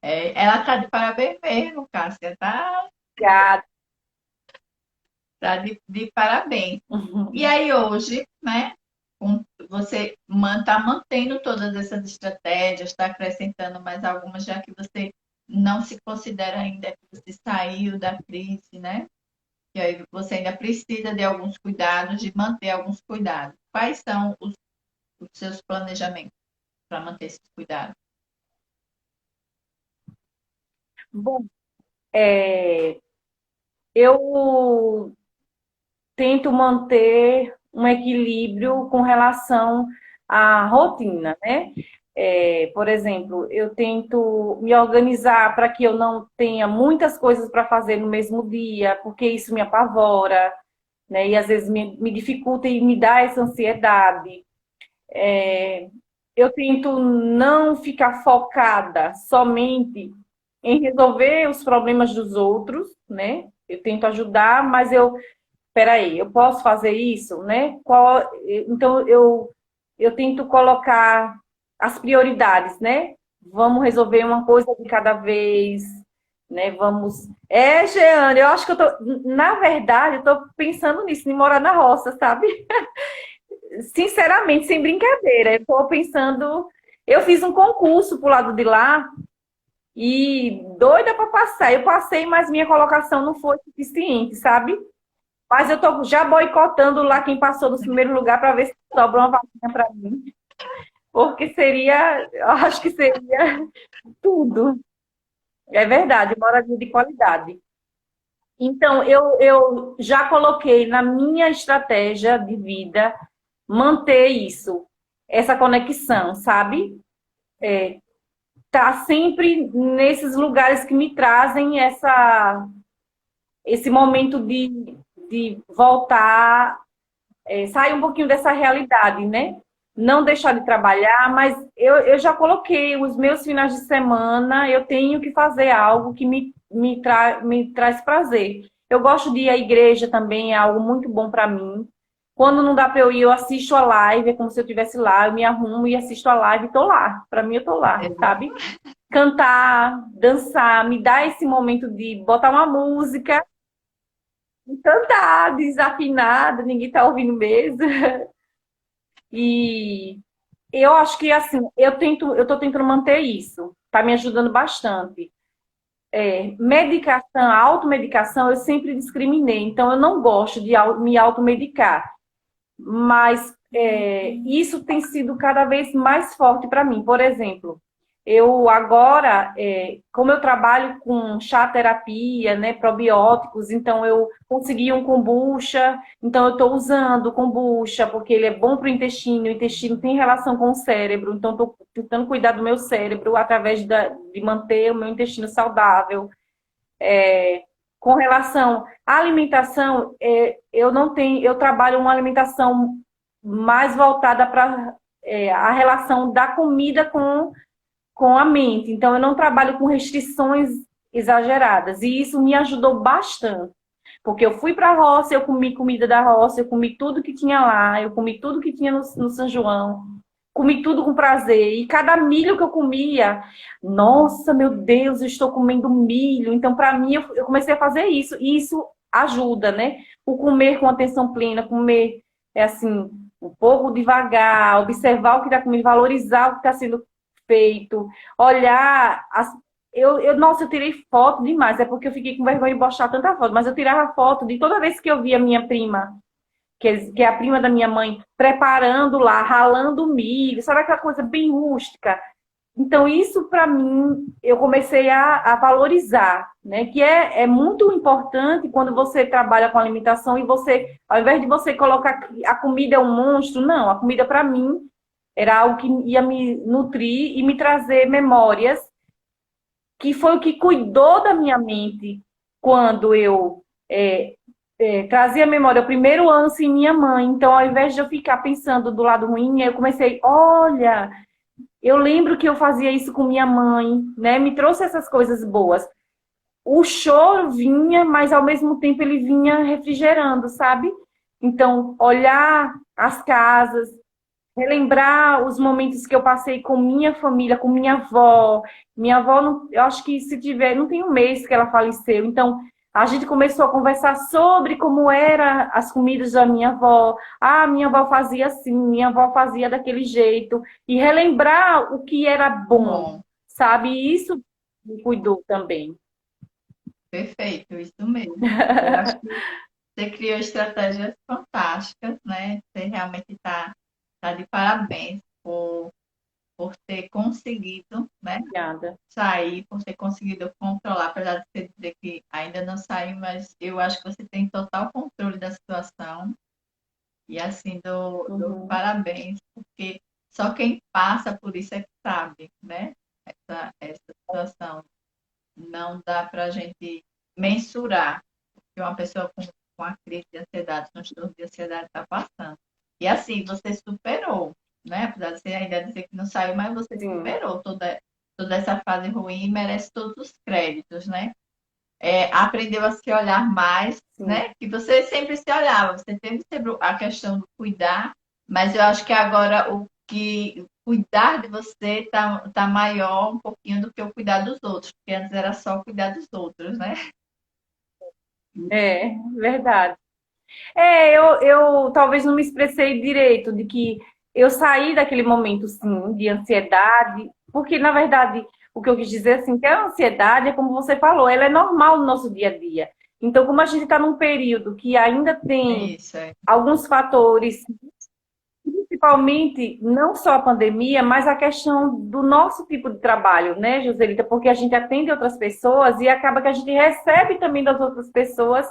Ela está de parabéns mesmo, Cássia. Obrigada. Tá de parabéns. Uhum. E aí hoje, né? Você está mantendo todas essas estratégias, está acrescentando mais algumas, já que você não se considera ainda que você saiu da crise, né? E aí você ainda precisa de alguns cuidados, de manter alguns cuidados. Quais são os seus planejamentos para manter esses cuidados? Bom, eu tento manter um equilíbrio com relação à rotina, né? Por exemplo, eu tento me organizar para que eu não tenha muitas coisas para fazer no mesmo dia, porque isso me apavora, né? E às vezes me dificulta e me dá essa ansiedade. Eu tento não ficar focada somente em resolver os problemas dos outros, né? Eu tento ajudar, mas eu peraí, eu posso fazer isso, né? Então, eu tento colocar as prioridades, né? Vamos resolver uma coisa de cada vez, né? Vamos. Jeane, eu acho que eu tô. Na verdade, eu tô pensando nisso, em morar na roça, sabe? Sinceramente, sem brincadeira. Eu tô pensando. Eu fiz um concurso pro lado de lá e doida para passar. Eu passei, mas minha colocação não foi suficiente, sabe? Mas eu tô já boicotando lá quem passou no primeiro lugar para ver se sobra uma vacinha para mim. Porque seria, eu acho que seria tudo. É verdade, moradia de qualidade. Então, eu já coloquei na minha estratégia de vida manter isso, essa conexão, sabe? Tá sempre nesses lugares que me trazem esse momento de voltar, sair um pouquinho dessa realidade, né? Não deixar de trabalhar, mas eu já coloquei os meus finais de semana, eu tenho que fazer algo que me traz prazer. Eu gosto de ir à igreja também, é algo muito bom para mim. Quando não dá para eu ir, eu assisto a live, é como se eu estivesse lá, eu me arrumo e assisto a live e tô lá. Para mim, eu tô lá, sabe? Cantar, dançar, me dá esse momento de botar uma música e cantar, desafinada, ninguém tá ouvindo mesmo. E eu acho que assim, eu tô tentando manter isso, tá me ajudando bastante. Medicação, automedicação, eu sempre discriminei, então eu não gosto de me automedicar. Mas isso tem sido cada vez mais forte para mim. Por exemplo, eu agora, como eu trabalho com chá terapia, né, probióticos, então eu consegui um kombucha, então eu estou usando kombucha porque ele é bom para o intestino tem relação com o cérebro, então estou tentando cuidar do meu cérebro através de manter o meu intestino saudável. Com relação à alimentação, eu não tenho, eu trabalho uma alimentação mais voltada para a relação da comida com a mente. Então, eu não trabalho com restrições exageradas. E isso me ajudou bastante. Porque eu fui para a roça, eu comi comida da roça, eu comi tudo que tinha lá, eu comi tudo que tinha no São João, comi tudo com prazer. E cada milho que eu comia, nossa, meu Deus, eu estou comendo milho. Então, para mim, eu comecei a fazer isso. E isso ajuda, né? O comer com atenção plena, comer, assim, um pouco devagar, observar o que está comendo, valorizar o que está sendo feito, olhar nossa, eu tirei foto demais, é porque eu fiquei com vergonha de postar tanta foto, mas eu tirava foto de toda vez que eu via minha prima, que é a prima da minha mãe, preparando lá, ralando milho, sabe aquela coisa bem rústica? Então, isso para mim, eu comecei a valorizar, né? Que é muito importante quando você trabalha com alimentação e você, ao invés de você colocar que a comida é um monstro, não, a comida para mim era algo que ia me nutrir e me trazer memórias, que foi o que cuidou da minha mente quando eu trazia memória o primeiro ano sem minha mãe. Então, ao invés de eu ficar pensando do lado ruim, eu comecei, olha, eu lembro que eu fazia isso com minha mãe, né? Me trouxe essas coisas boas. O choro vinha, mas ao mesmo tempo ele vinha refrigerando, sabe? Então, olhar as casas, relembrar os momentos que eu passei com minha família, com minha avó. Minha avó, eu acho que se tiver, não tem um mês que ela faleceu. Então, a gente começou a conversar sobre como eram as comidas da minha avó. Ah, minha avó fazia assim, minha avó fazia daquele jeito. E relembrar o que era bom, Bom, sabe? E isso me cuidou também. perfeito, isso mesmo. Eu acho que você criou estratégias fantásticas, né? Você realmente tá de parabéns por ter conseguido, né? Obrigada. Sair, por ter conseguido controlar, apesar de você dizer que ainda não saiu, mas eu acho que você tem total controle da situação. E assim, dou Uhum. parabéns, porque só quem passa por isso é que sabe, né? Essa situação. Não dá para a gente mensurar o que uma pessoa com a crise de ansiedade, transtorno de ansiedade está passando. E assim, você superou, né? Apesar de você ainda dizer que não saiu, mas você Sim. superou toda essa fase ruim e merece todos os créditos, né? aprendeu a se olhar mais, Sim. né? Que você sempre se olhava, você teve sempre a questão do cuidar, mas eu acho que agora o que cuidar de você tá maior um pouquinho do que o cuidar dos outros, porque antes era só cuidar dos outros, né? É, verdade. Eu talvez não me expressei direito de que eu saí daquele momento, sim, de ansiedade, porque, na verdade, o que eu quis dizer, assim, que a ansiedade, é como você falou, ela é normal no nosso dia a dia. Então, como a gente está num período que ainda tem Isso, é. alguns fatores, principalmente não só a pandemia, mas a questão do nosso tipo de trabalho, né, Joselita? Porque a gente atende outras pessoas e acaba que a gente recebe também das outras pessoas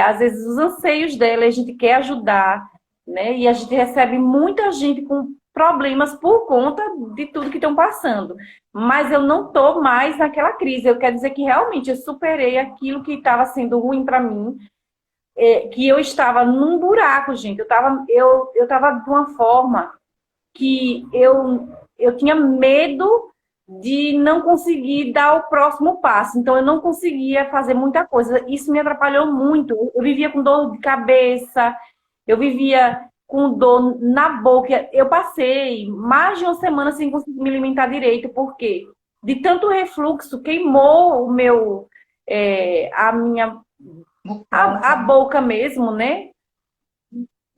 às vezes os anseios dela, a gente quer ajudar, né? E a gente recebe muita gente com problemas por conta de tudo que estão passando. Mas eu não estou mais naquela crise. Eu quero dizer que realmente eu superei aquilo que estava sendo ruim para mim, que eu estava num buraco, gente. Eu tava de uma forma que eu tinha medo de não conseguir dar o próximo passo. Então, eu não conseguia fazer muita coisa. Isso me atrapalhou muito. Eu vivia com dor de cabeça, eu vivia com dor na boca. Eu passei mais de uma semana sem conseguir me alimentar direito, porque de tanto refluxo queimou a minha, a Mucosa, né? boca mesmo, né?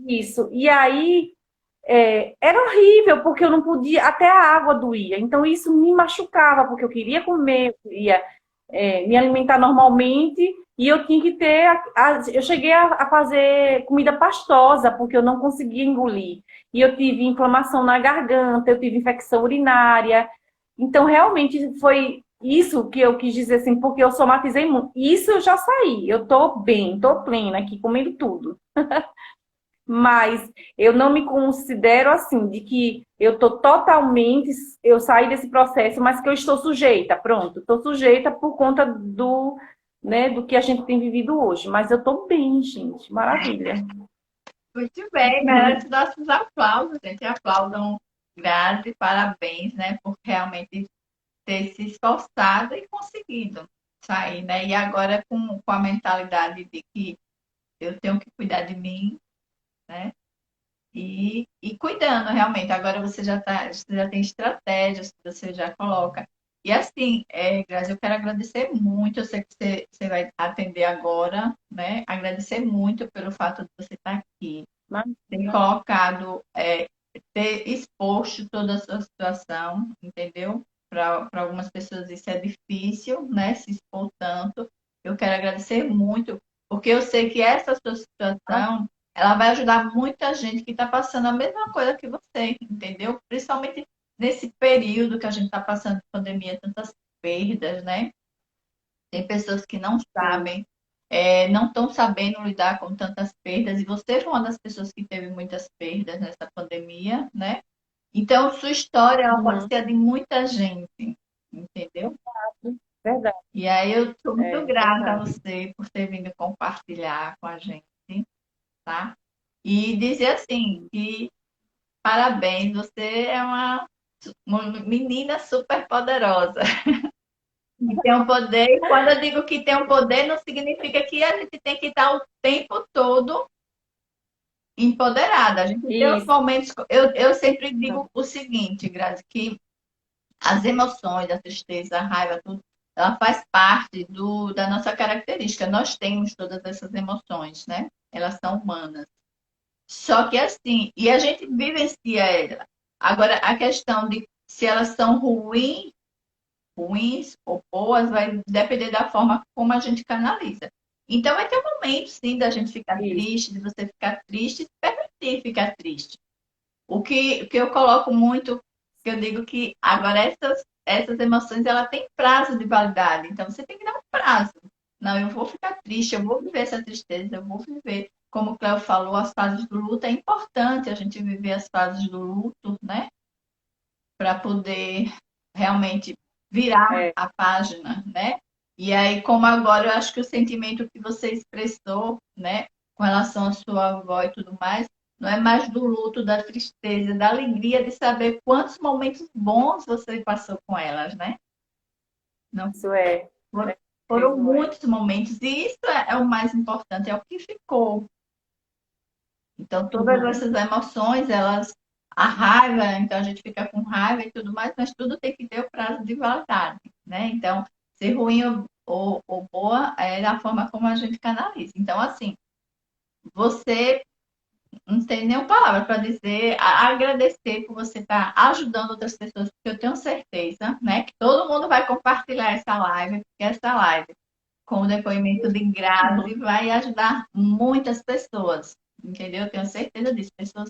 Isso. E aí era horrível, porque eu não podia, até a água doía. Então isso me machucava, porque eu queria comer, eu queria me alimentar normalmente, e eu tinha que ter. Eu cheguei a fazer comida pastosa, porque eu não conseguia engolir. E eu tive inflamação na garganta, eu tive infecção urinária. Então, realmente foi isso que eu quis dizer assim, porque eu somatizei muito. Isso eu já saí, eu tô bem, tô plena aqui, comendo tudo. Mas eu não me considero assim, de que eu estou totalmente, eu saí desse processo, mas que eu estou sujeita, pronto, estou sujeita por conta do que a gente tem vivido hoje. Mas eu estou bem, gente, maravilha. Muito bem, merece nossos aplausos, gente. Aplaudam Grazi, parabéns, né, por realmente ter se esforçado e conseguido sair, né? E agora com a mentalidade de que eu tenho que cuidar de mim, né? E cuidando realmente. Agora você já tem estratégias que você já coloca. E assim, Grazi, eu quero agradecer muito. Eu sei que você vai atender agora, né? Agradecer muito pelo fato de você estar aqui, ter colocado, ter exposto toda a sua situação, entendeu? Para algumas pessoas isso é difícil, né? Se expor tanto. Eu quero agradecer muito, porque eu sei que essa sua situação, ela vai ajudar muita gente que está passando a mesma coisa que você, entendeu? Principalmente nesse período que a gente está passando de pandemia, tantas perdas, né? Tem pessoas que não Sim. sabem, não estão sabendo lidar com tantas perdas, e você foi uma das pessoas que teve muitas perdas nessa pandemia, né? Então, sua história ela pode Uhum. ser a de muita gente, entendeu? Verdade, E aí eu estou muito grata a verdade. você por ter vindo compartilhar com a gente, tá? E dizer assim, que parabéns, você é uma menina super poderosa. E tem um poder, e quando eu digo que tem um poder, não significa que a gente tem que estar o tempo todo empoderada. A gente tem os Isso. momentos. Eu sempre digo o seguinte, Grazi, que as emoções, a tristeza, a raiva, tudo, ela faz parte da nossa característica. Nós temos todas essas emoções, né? Elas são humanas. Só que assim, e a gente vivencia ela. Agora, a questão de se elas são ruins ou boas, vai depender da forma como a gente canaliza. Então, vai ter um momento, sim, da gente ficar Isso. triste, de você ficar triste, e permitir ficar triste. O que eu coloco muito, que eu digo que agora essas emoções, ela tem prazo de validade. Então, você tem que dar um prazo. Não, eu vou ficar triste, eu vou viver essa tristeza, eu vou viver. Como o Cléo falou, as fases do luto, é importante a gente viver as fases do luto, né? Para poder realmente virar É, a página, né? E aí, como agora, eu acho que o sentimento que você expressou, né, com relação à sua avó e tudo mais, não é mais do luto, da tristeza, da alegria de saber quantos momentos bons você passou com elas, né? Não isso é. foi, Foram Mesmo é. muitos momentos, e isso é o mais importante, é o que ficou. Então, todas Uhum. essas emoções, a raiva, então a gente fica com raiva e tudo mais, mas tudo tem que ter o prazo de validade, né? Então, ser ruim ou boa é da forma como a gente canaliza. Então, assim, você não tem nenhuma palavra para dizer, agradecer por você estar ajudando outras pessoas, porque eu tenho certeza, né, que todo mundo vai compartilhar essa live, porque essa live, com o depoimento de Grazi, vai ajudar muitas pessoas, entendeu? Eu tenho certeza disso, pessoas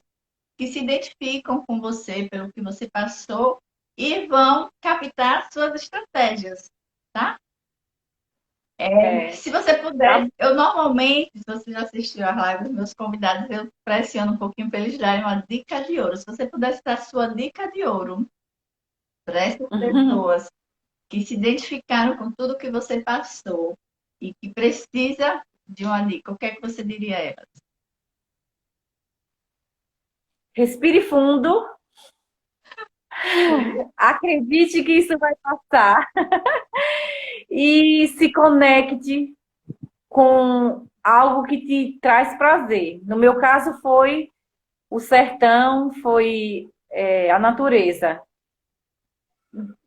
que se identificam com você pelo que você passou e vão captar suas estratégias, tá? É, Se você tá. puder, eu normalmente, se você já assistiu às lives dos meus convidados, eu pressiono um pouquinho para eles darem uma dica de ouro. Se você pudesse dar sua dica de ouro para essas pessoas que se identificaram com tudo que você passou e que precisa de uma dica, o que é que você diria a elas? Respire fundo, acredite que isso vai passar e se conecte com algo que te traz prazer. No meu caso foi o sertão, foi a natureza.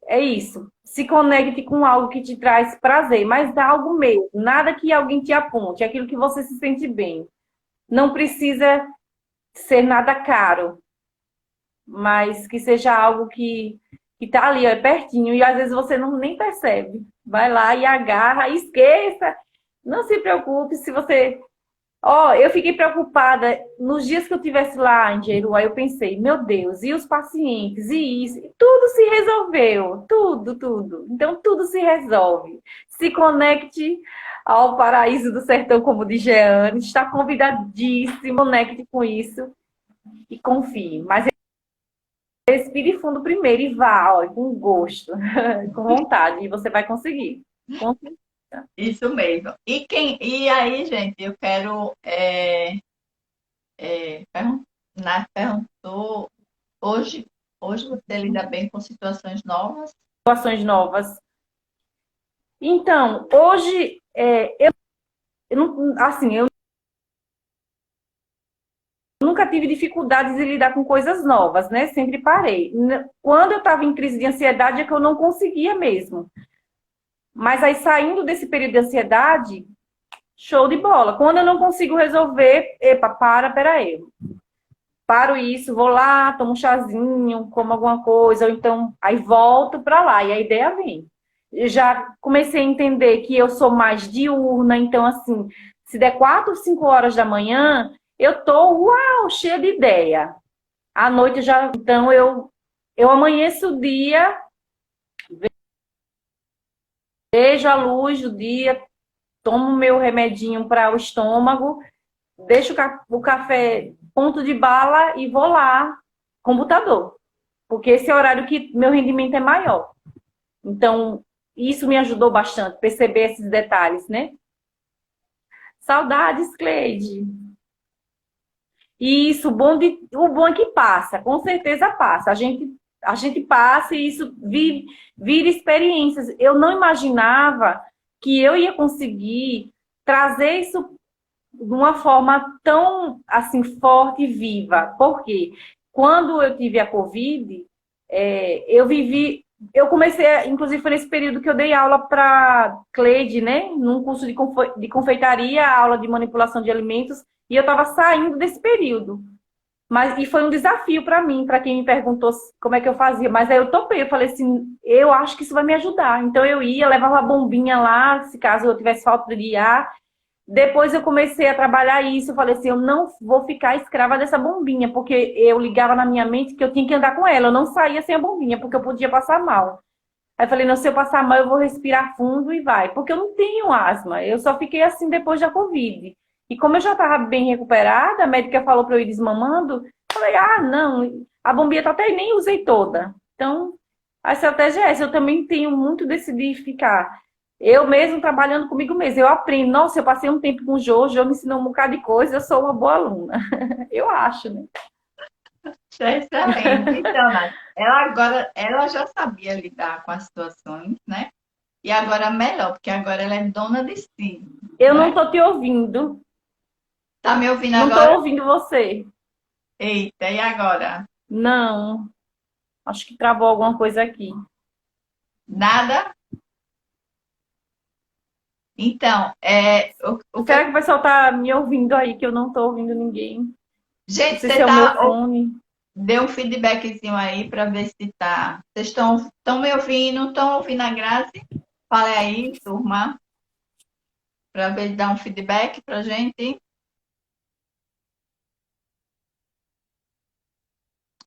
É isso. Se conecte com algo que te traz prazer, mas dá algo mesmo. Nada que alguém te aponte, é aquilo que você se sente bem. Não precisa ser nada caro, mas que seja algo que tá ali, ó, é pertinho, e às vezes você não nem percebe. Vai lá e agarra, esqueça. Não se preocupe se você. Ó, eu fiquei preocupada nos dias que eu tivesse lá em Jeru, aí eu pensei, meu Deus, e os pacientes, e isso, e tudo se resolveu, tudo, tudo. Então tudo se resolve. Se conecte ao paraíso do sertão, como diz Jeane, está convidadíssimo, conecte com isso e confie. Mas respire fundo primeiro e vá, ó, com gosto, com vontade, e você vai conseguir. Com certeza. Isso mesmo. E aí, gente, eu quero perguntou hoje, hoje você lida bem com situações novas? Situações novas. Então, hoje, eu não, assim, eu nunca tive dificuldades de lidar com coisas novas, né? Sempre parei. Quando eu estava em crise de ansiedade é que eu não conseguia mesmo. Mas aí, saindo desse período de ansiedade, show de bola. Quando eu não consigo resolver, epa, peraí. Paro isso, vou lá, tomo um chazinho, como alguma coisa, ou então aí volto para lá e a ideia vem. Eu já comecei a entender que eu sou mais diurna, então assim, se der 4, 5 horas da manhã, eu tô, uau, cheia de ideia. À noite já, então eu amanheço o dia, vejo a luz do dia, tomo meu remedinho para o estômago, deixo o café ponto de bala e vou lá, computador. Porque esse é o horário que meu rendimento é maior. Então, isso me ajudou bastante, perceber esses detalhes, né? Saudades, Cleide. Isso, o bom é que passa, com certeza passa. A gente passa e isso vira experiências. Eu não imaginava que eu ia conseguir trazer isso de uma forma tão assim forte e viva. Por quê? Quando eu tive a Covid, eu comecei, inclusive foi nesse período que eu dei aula para Cleide, né? Num curso de confeitaria, aula de manipulação de alimentos, e eu estava saindo desse período. E foi um desafio para mim, para quem me perguntou como é que eu fazia. Mas aí eu topei, eu falei assim, eu acho que isso vai me ajudar. Então eu ia, levava a bombinha lá, se caso eu tivesse falta de ar. Depois eu comecei a trabalhar isso, eu falei assim, eu não vou ficar escrava dessa bombinha, porque eu ligava na minha mente que eu tinha que andar com ela, eu não saía sem a bombinha, porque eu podia passar mal. Aí eu falei, não, se eu passar mal, eu vou respirar fundo e vai, porque eu não tenho asma, eu só fiquei assim depois da Covid. E como eu já estava bem recuperada, a médica falou para eu ir desmamando, eu falei, ah, não, a bombinha tá até nem usei toda. Então, a estratégia é essa, eu também tenho muito de ficar eu mesmo trabalhando comigo mesmo, eu aprendo. Nossa, eu passei um tempo com o Jojo, me ensinou um bocado de coisa, eu sou uma boa aluna. Eu acho, né? Excelente. Então, Nath, ela agora, ela já sabia lidar com as situações, né? E agora melhor, porque agora ela é dona de si, Eu não não é? tô te ouvindo. Tá me ouvindo Não tô agora? ouvindo você. Eita, e agora? Não. Acho que travou alguma coisa aqui. Nada? Então, o que Será que o pessoal tá me ouvindo aí, que eu não tô ouvindo ninguém? Não gente, sei se é o meu fone. dê um feedbackzinho aí para ver se tá. Vocês estão me ouvindo? Estão ouvindo a Grazi? Fale aí, turma, para ver dar um feedback pra gente.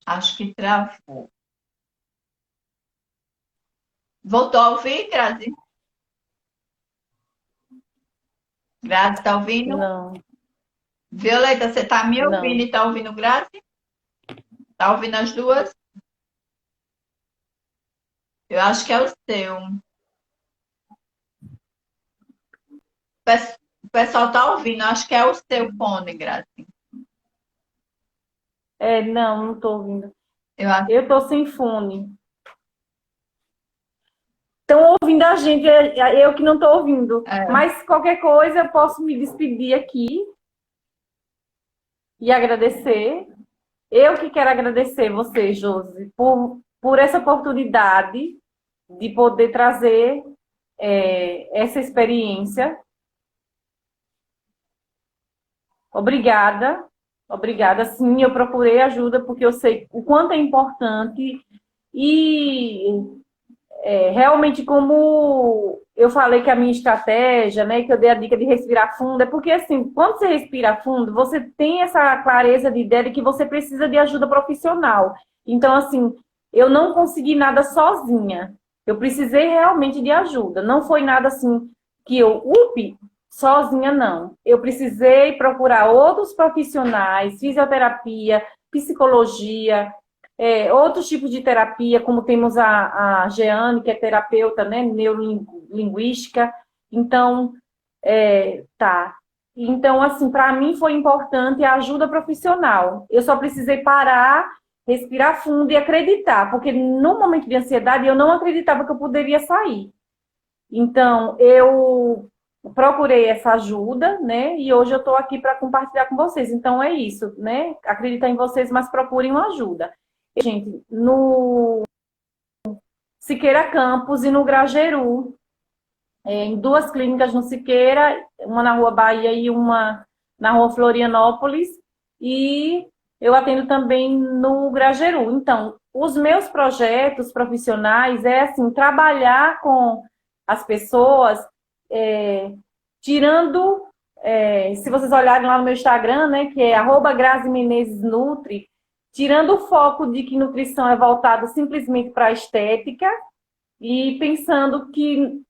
Acho que travou. Voltou a ouvir, Grazi? Grazi, tá ouvindo? Não, Violeta, você tá me ouvindo não. e tá ouvindo Grazi? Tá ouvindo as duas? Eu acho que é o seu. O pessoal tá ouvindo, acho que é o seu fone, Grazi. É, não, não tô ouvindo. Eu acho. Eu tô sem fone. Estão ouvindo a gente, é eu que não tô ouvindo. É, Mas qualquer coisa, eu posso me despedir aqui e agradecer. Eu que quero agradecer você, Josi, por essa oportunidade de poder trazer essa experiência. Obrigada, obrigada. Sim, eu procurei ajuda porque eu sei o quanto é importante e realmente como eu falei que a minha estratégia, né, que eu dei a dica de respirar fundo, é porque assim, quando você respira fundo, você tem essa clareza de ideia de que você precisa de ajuda profissional. Então, assim, eu não consegui nada sozinha. Eu precisei realmente de ajuda. Não foi nada assim que sozinha não. Eu precisei procurar outros profissionais, fisioterapia, psicologia, outros tipos de terapia, como temos a Jeane, que é terapeuta, né, neurolinguística. Então, tá. Então, assim, para mim foi importante a ajuda profissional. Eu só precisei parar, respirar fundo e acreditar, porque no momento de ansiedade eu não acreditava que eu poderia sair. Então, eu procurei essa ajuda, né? E hoje eu estou aqui para compartilhar com vocês. Então, é isso, né? Acreditar em vocês, mas procurem uma ajuda. Gente, no Siqueira Campos e no Grajeru, em duas clínicas no Siqueira, uma na Rua Bahia e uma na Rua Florianópolis, e eu atendo também no Grajeru. Então, os meus projetos profissionais é assim, trabalhar com as pessoas, é, tirando, se vocês olharem lá no meu Instagram, né, que é @GraziMenezesNutri, tirando o foco de que nutrição é voltada simplesmente para a estética e pensando que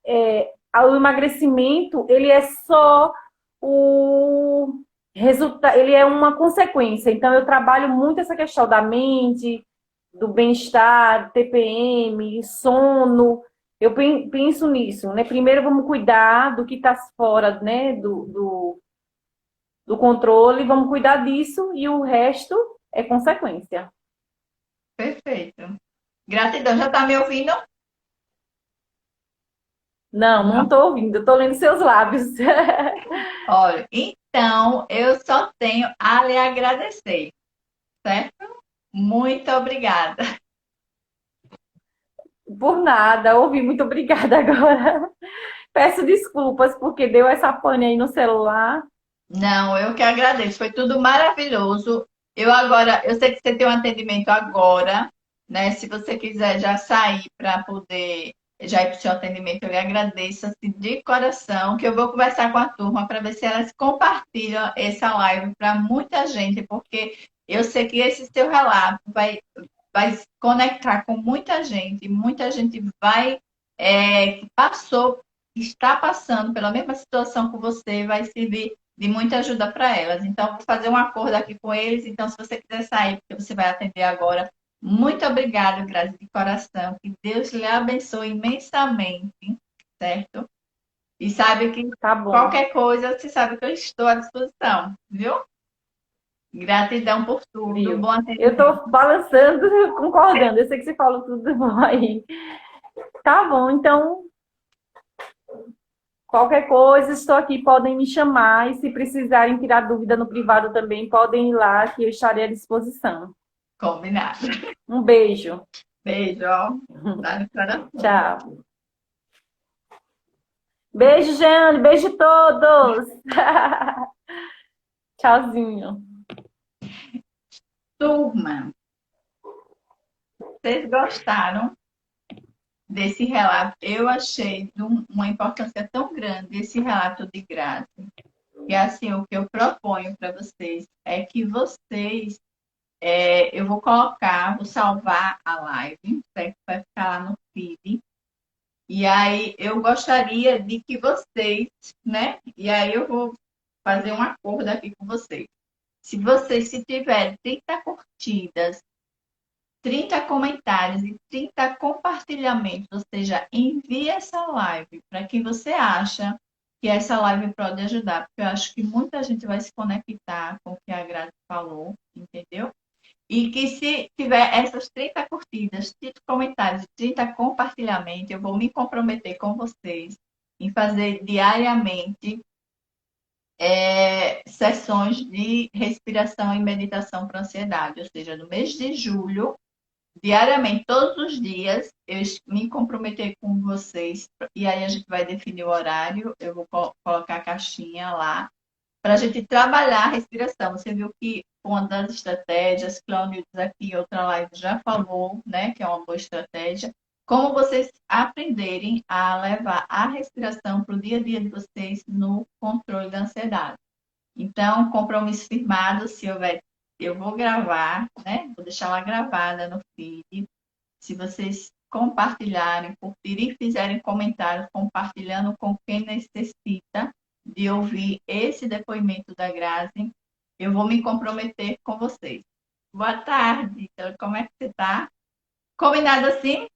o emagrecimento ele é só o resultado, ele é uma consequência. Então eu trabalho muito essa questão da mente, do bem-estar, TPM, sono. Eu penso nisso, né? Primeiro vamos cuidar do que está fora, né, do controle, vamos cuidar disso e o resto é consequência. perfeito. Gratidão. Já tá me ouvindo? Não, não Não. estou ouvindo, estou lendo seus lábios. Olha, então eu só tenho a lhe agradecer, certo? Muito obrigada. Por nada, ouvi, muito obrigada agora. Peço desculpas porque deu essa pane aí no celular. Não, eu que agradeço. Foi tudo maravilhoso. Eu sei que você tem um atendimento agora, né? Se você quiser já sair para poder já ir para o seu atendimento, eu lhe agradeço assim, de coração, que eu vou conversar com a turma para ver se elas compartilham essa live para muita gente, porque eu sei que esse seu relato vai se conectar com muita gente vai que passou, está passando pela mesma situação que você, vai servir de muita ajuda para elas. Então, vou fazer um acordo aqui com eles. Então, se você quiser sair, porque você vai atender agora, muito obrigada, Grazi, de coração. Que Deus lhe abençoe imensamente, certo? E sabe que Tá bom, qualquer coisa, você sabe que eu estou à disposição, viu? Gratidão por tudo, viu? bom Eu atendimento. tô balançando, concordando. Eu sei que você falou tudo bom aí. Tá bom, então Qualquer coisa, estou aqui, podem me chamar e se precisarem tirar dúvida no privado também, podem ir lá que eu estarei à disposição. Combinado. Um beijo. Beijo, ó. Tá no coração. Tchau. Beijo, Jeane. Beijo a todos. Tchauzinho. Turma, vocês gostaram desse relato? Eu achei de uma importância tão grande esse relato de Graça. E assim, o que eu proponho para vocês é que vocês, eu vou colocar, vou salvar a live, certo? Vai ficar lá no feed. E aí eu gostaria de que vocês, né? E aí eu vou fazer um acordo aqui com vocês. Se tiverem 30 curtidas, 30 comentários e 30 compartilhamentos, ou seja, envie essa live para quem você acha que essa live pode ajudar, porque eu acho que muita gente vai se conectar com o que a Grazi falou, entendeu? E que se tiver essas 30 curtidas, 30 comentários, 30 compartilhamentos, eu vou me comprometer com vocês em fazer diariamente sessões de respiração e meditação para ansiedade, ou seja, no mês de julho, diariamente, todos os dias, eu me comprometer com vocês, e aí a gente vai definir o horário, eu vou colocar a caixinha lá, para a gente trabalhar a respiração. Você viu que uma das estratégias, Cláudio aqui, outra live já falou, né, que é uma boa estratégia, como vocês aprenderem a levar a respiração para o dia a dia de vocês no controle da ansiedade. Então, compromisso firmado, se houver, eu vou gravar, né? Vou deixar lá gravada no feed. Se vocês compartilharem, curtirem e fizerem comentários compartilhando com quem necessita de ouvir esse depoimento da Grazi, eu vou me comprometer com vocês. Boa tarde, então, como é que você está? Combinado assim?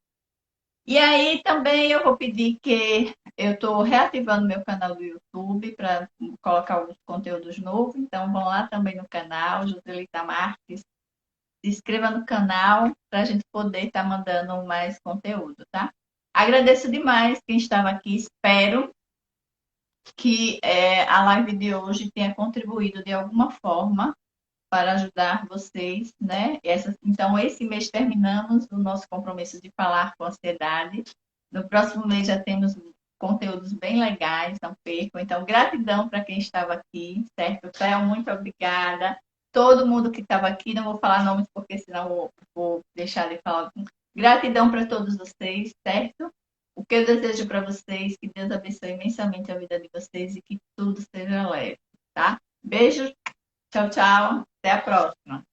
E aí também eu vou pedir que eu estou reativando meu canal do YouTube para colocar alguns conteúdos novos, então vão lá também no canal, Joselita Marques, se inscreva no canal para a gente poder estar mandando mais conteúdo, tá? Agradeço demais quem estava aqui, espero que a live de hoje tenha contribuído de alguma forma para ajudar vocês, né? Então, esse mês terminamos o nosso compromisso de falar com ansiedade. No próximo mês já temos conteúdos bem legais, não percam. Então, gratidão para quem estava aqui, certo? Cléo, muito obrigada. Todo mundo que estava aqui, não vou falar nomes porque senão vou deixar de falar. Gratidão para todos vocês, certo? O que eu desejo para vocês, que Deus abençoe imensamente a vida de vocês e que tudo seja leve, tá? Beijo, tchau, tchau. Até a próxima.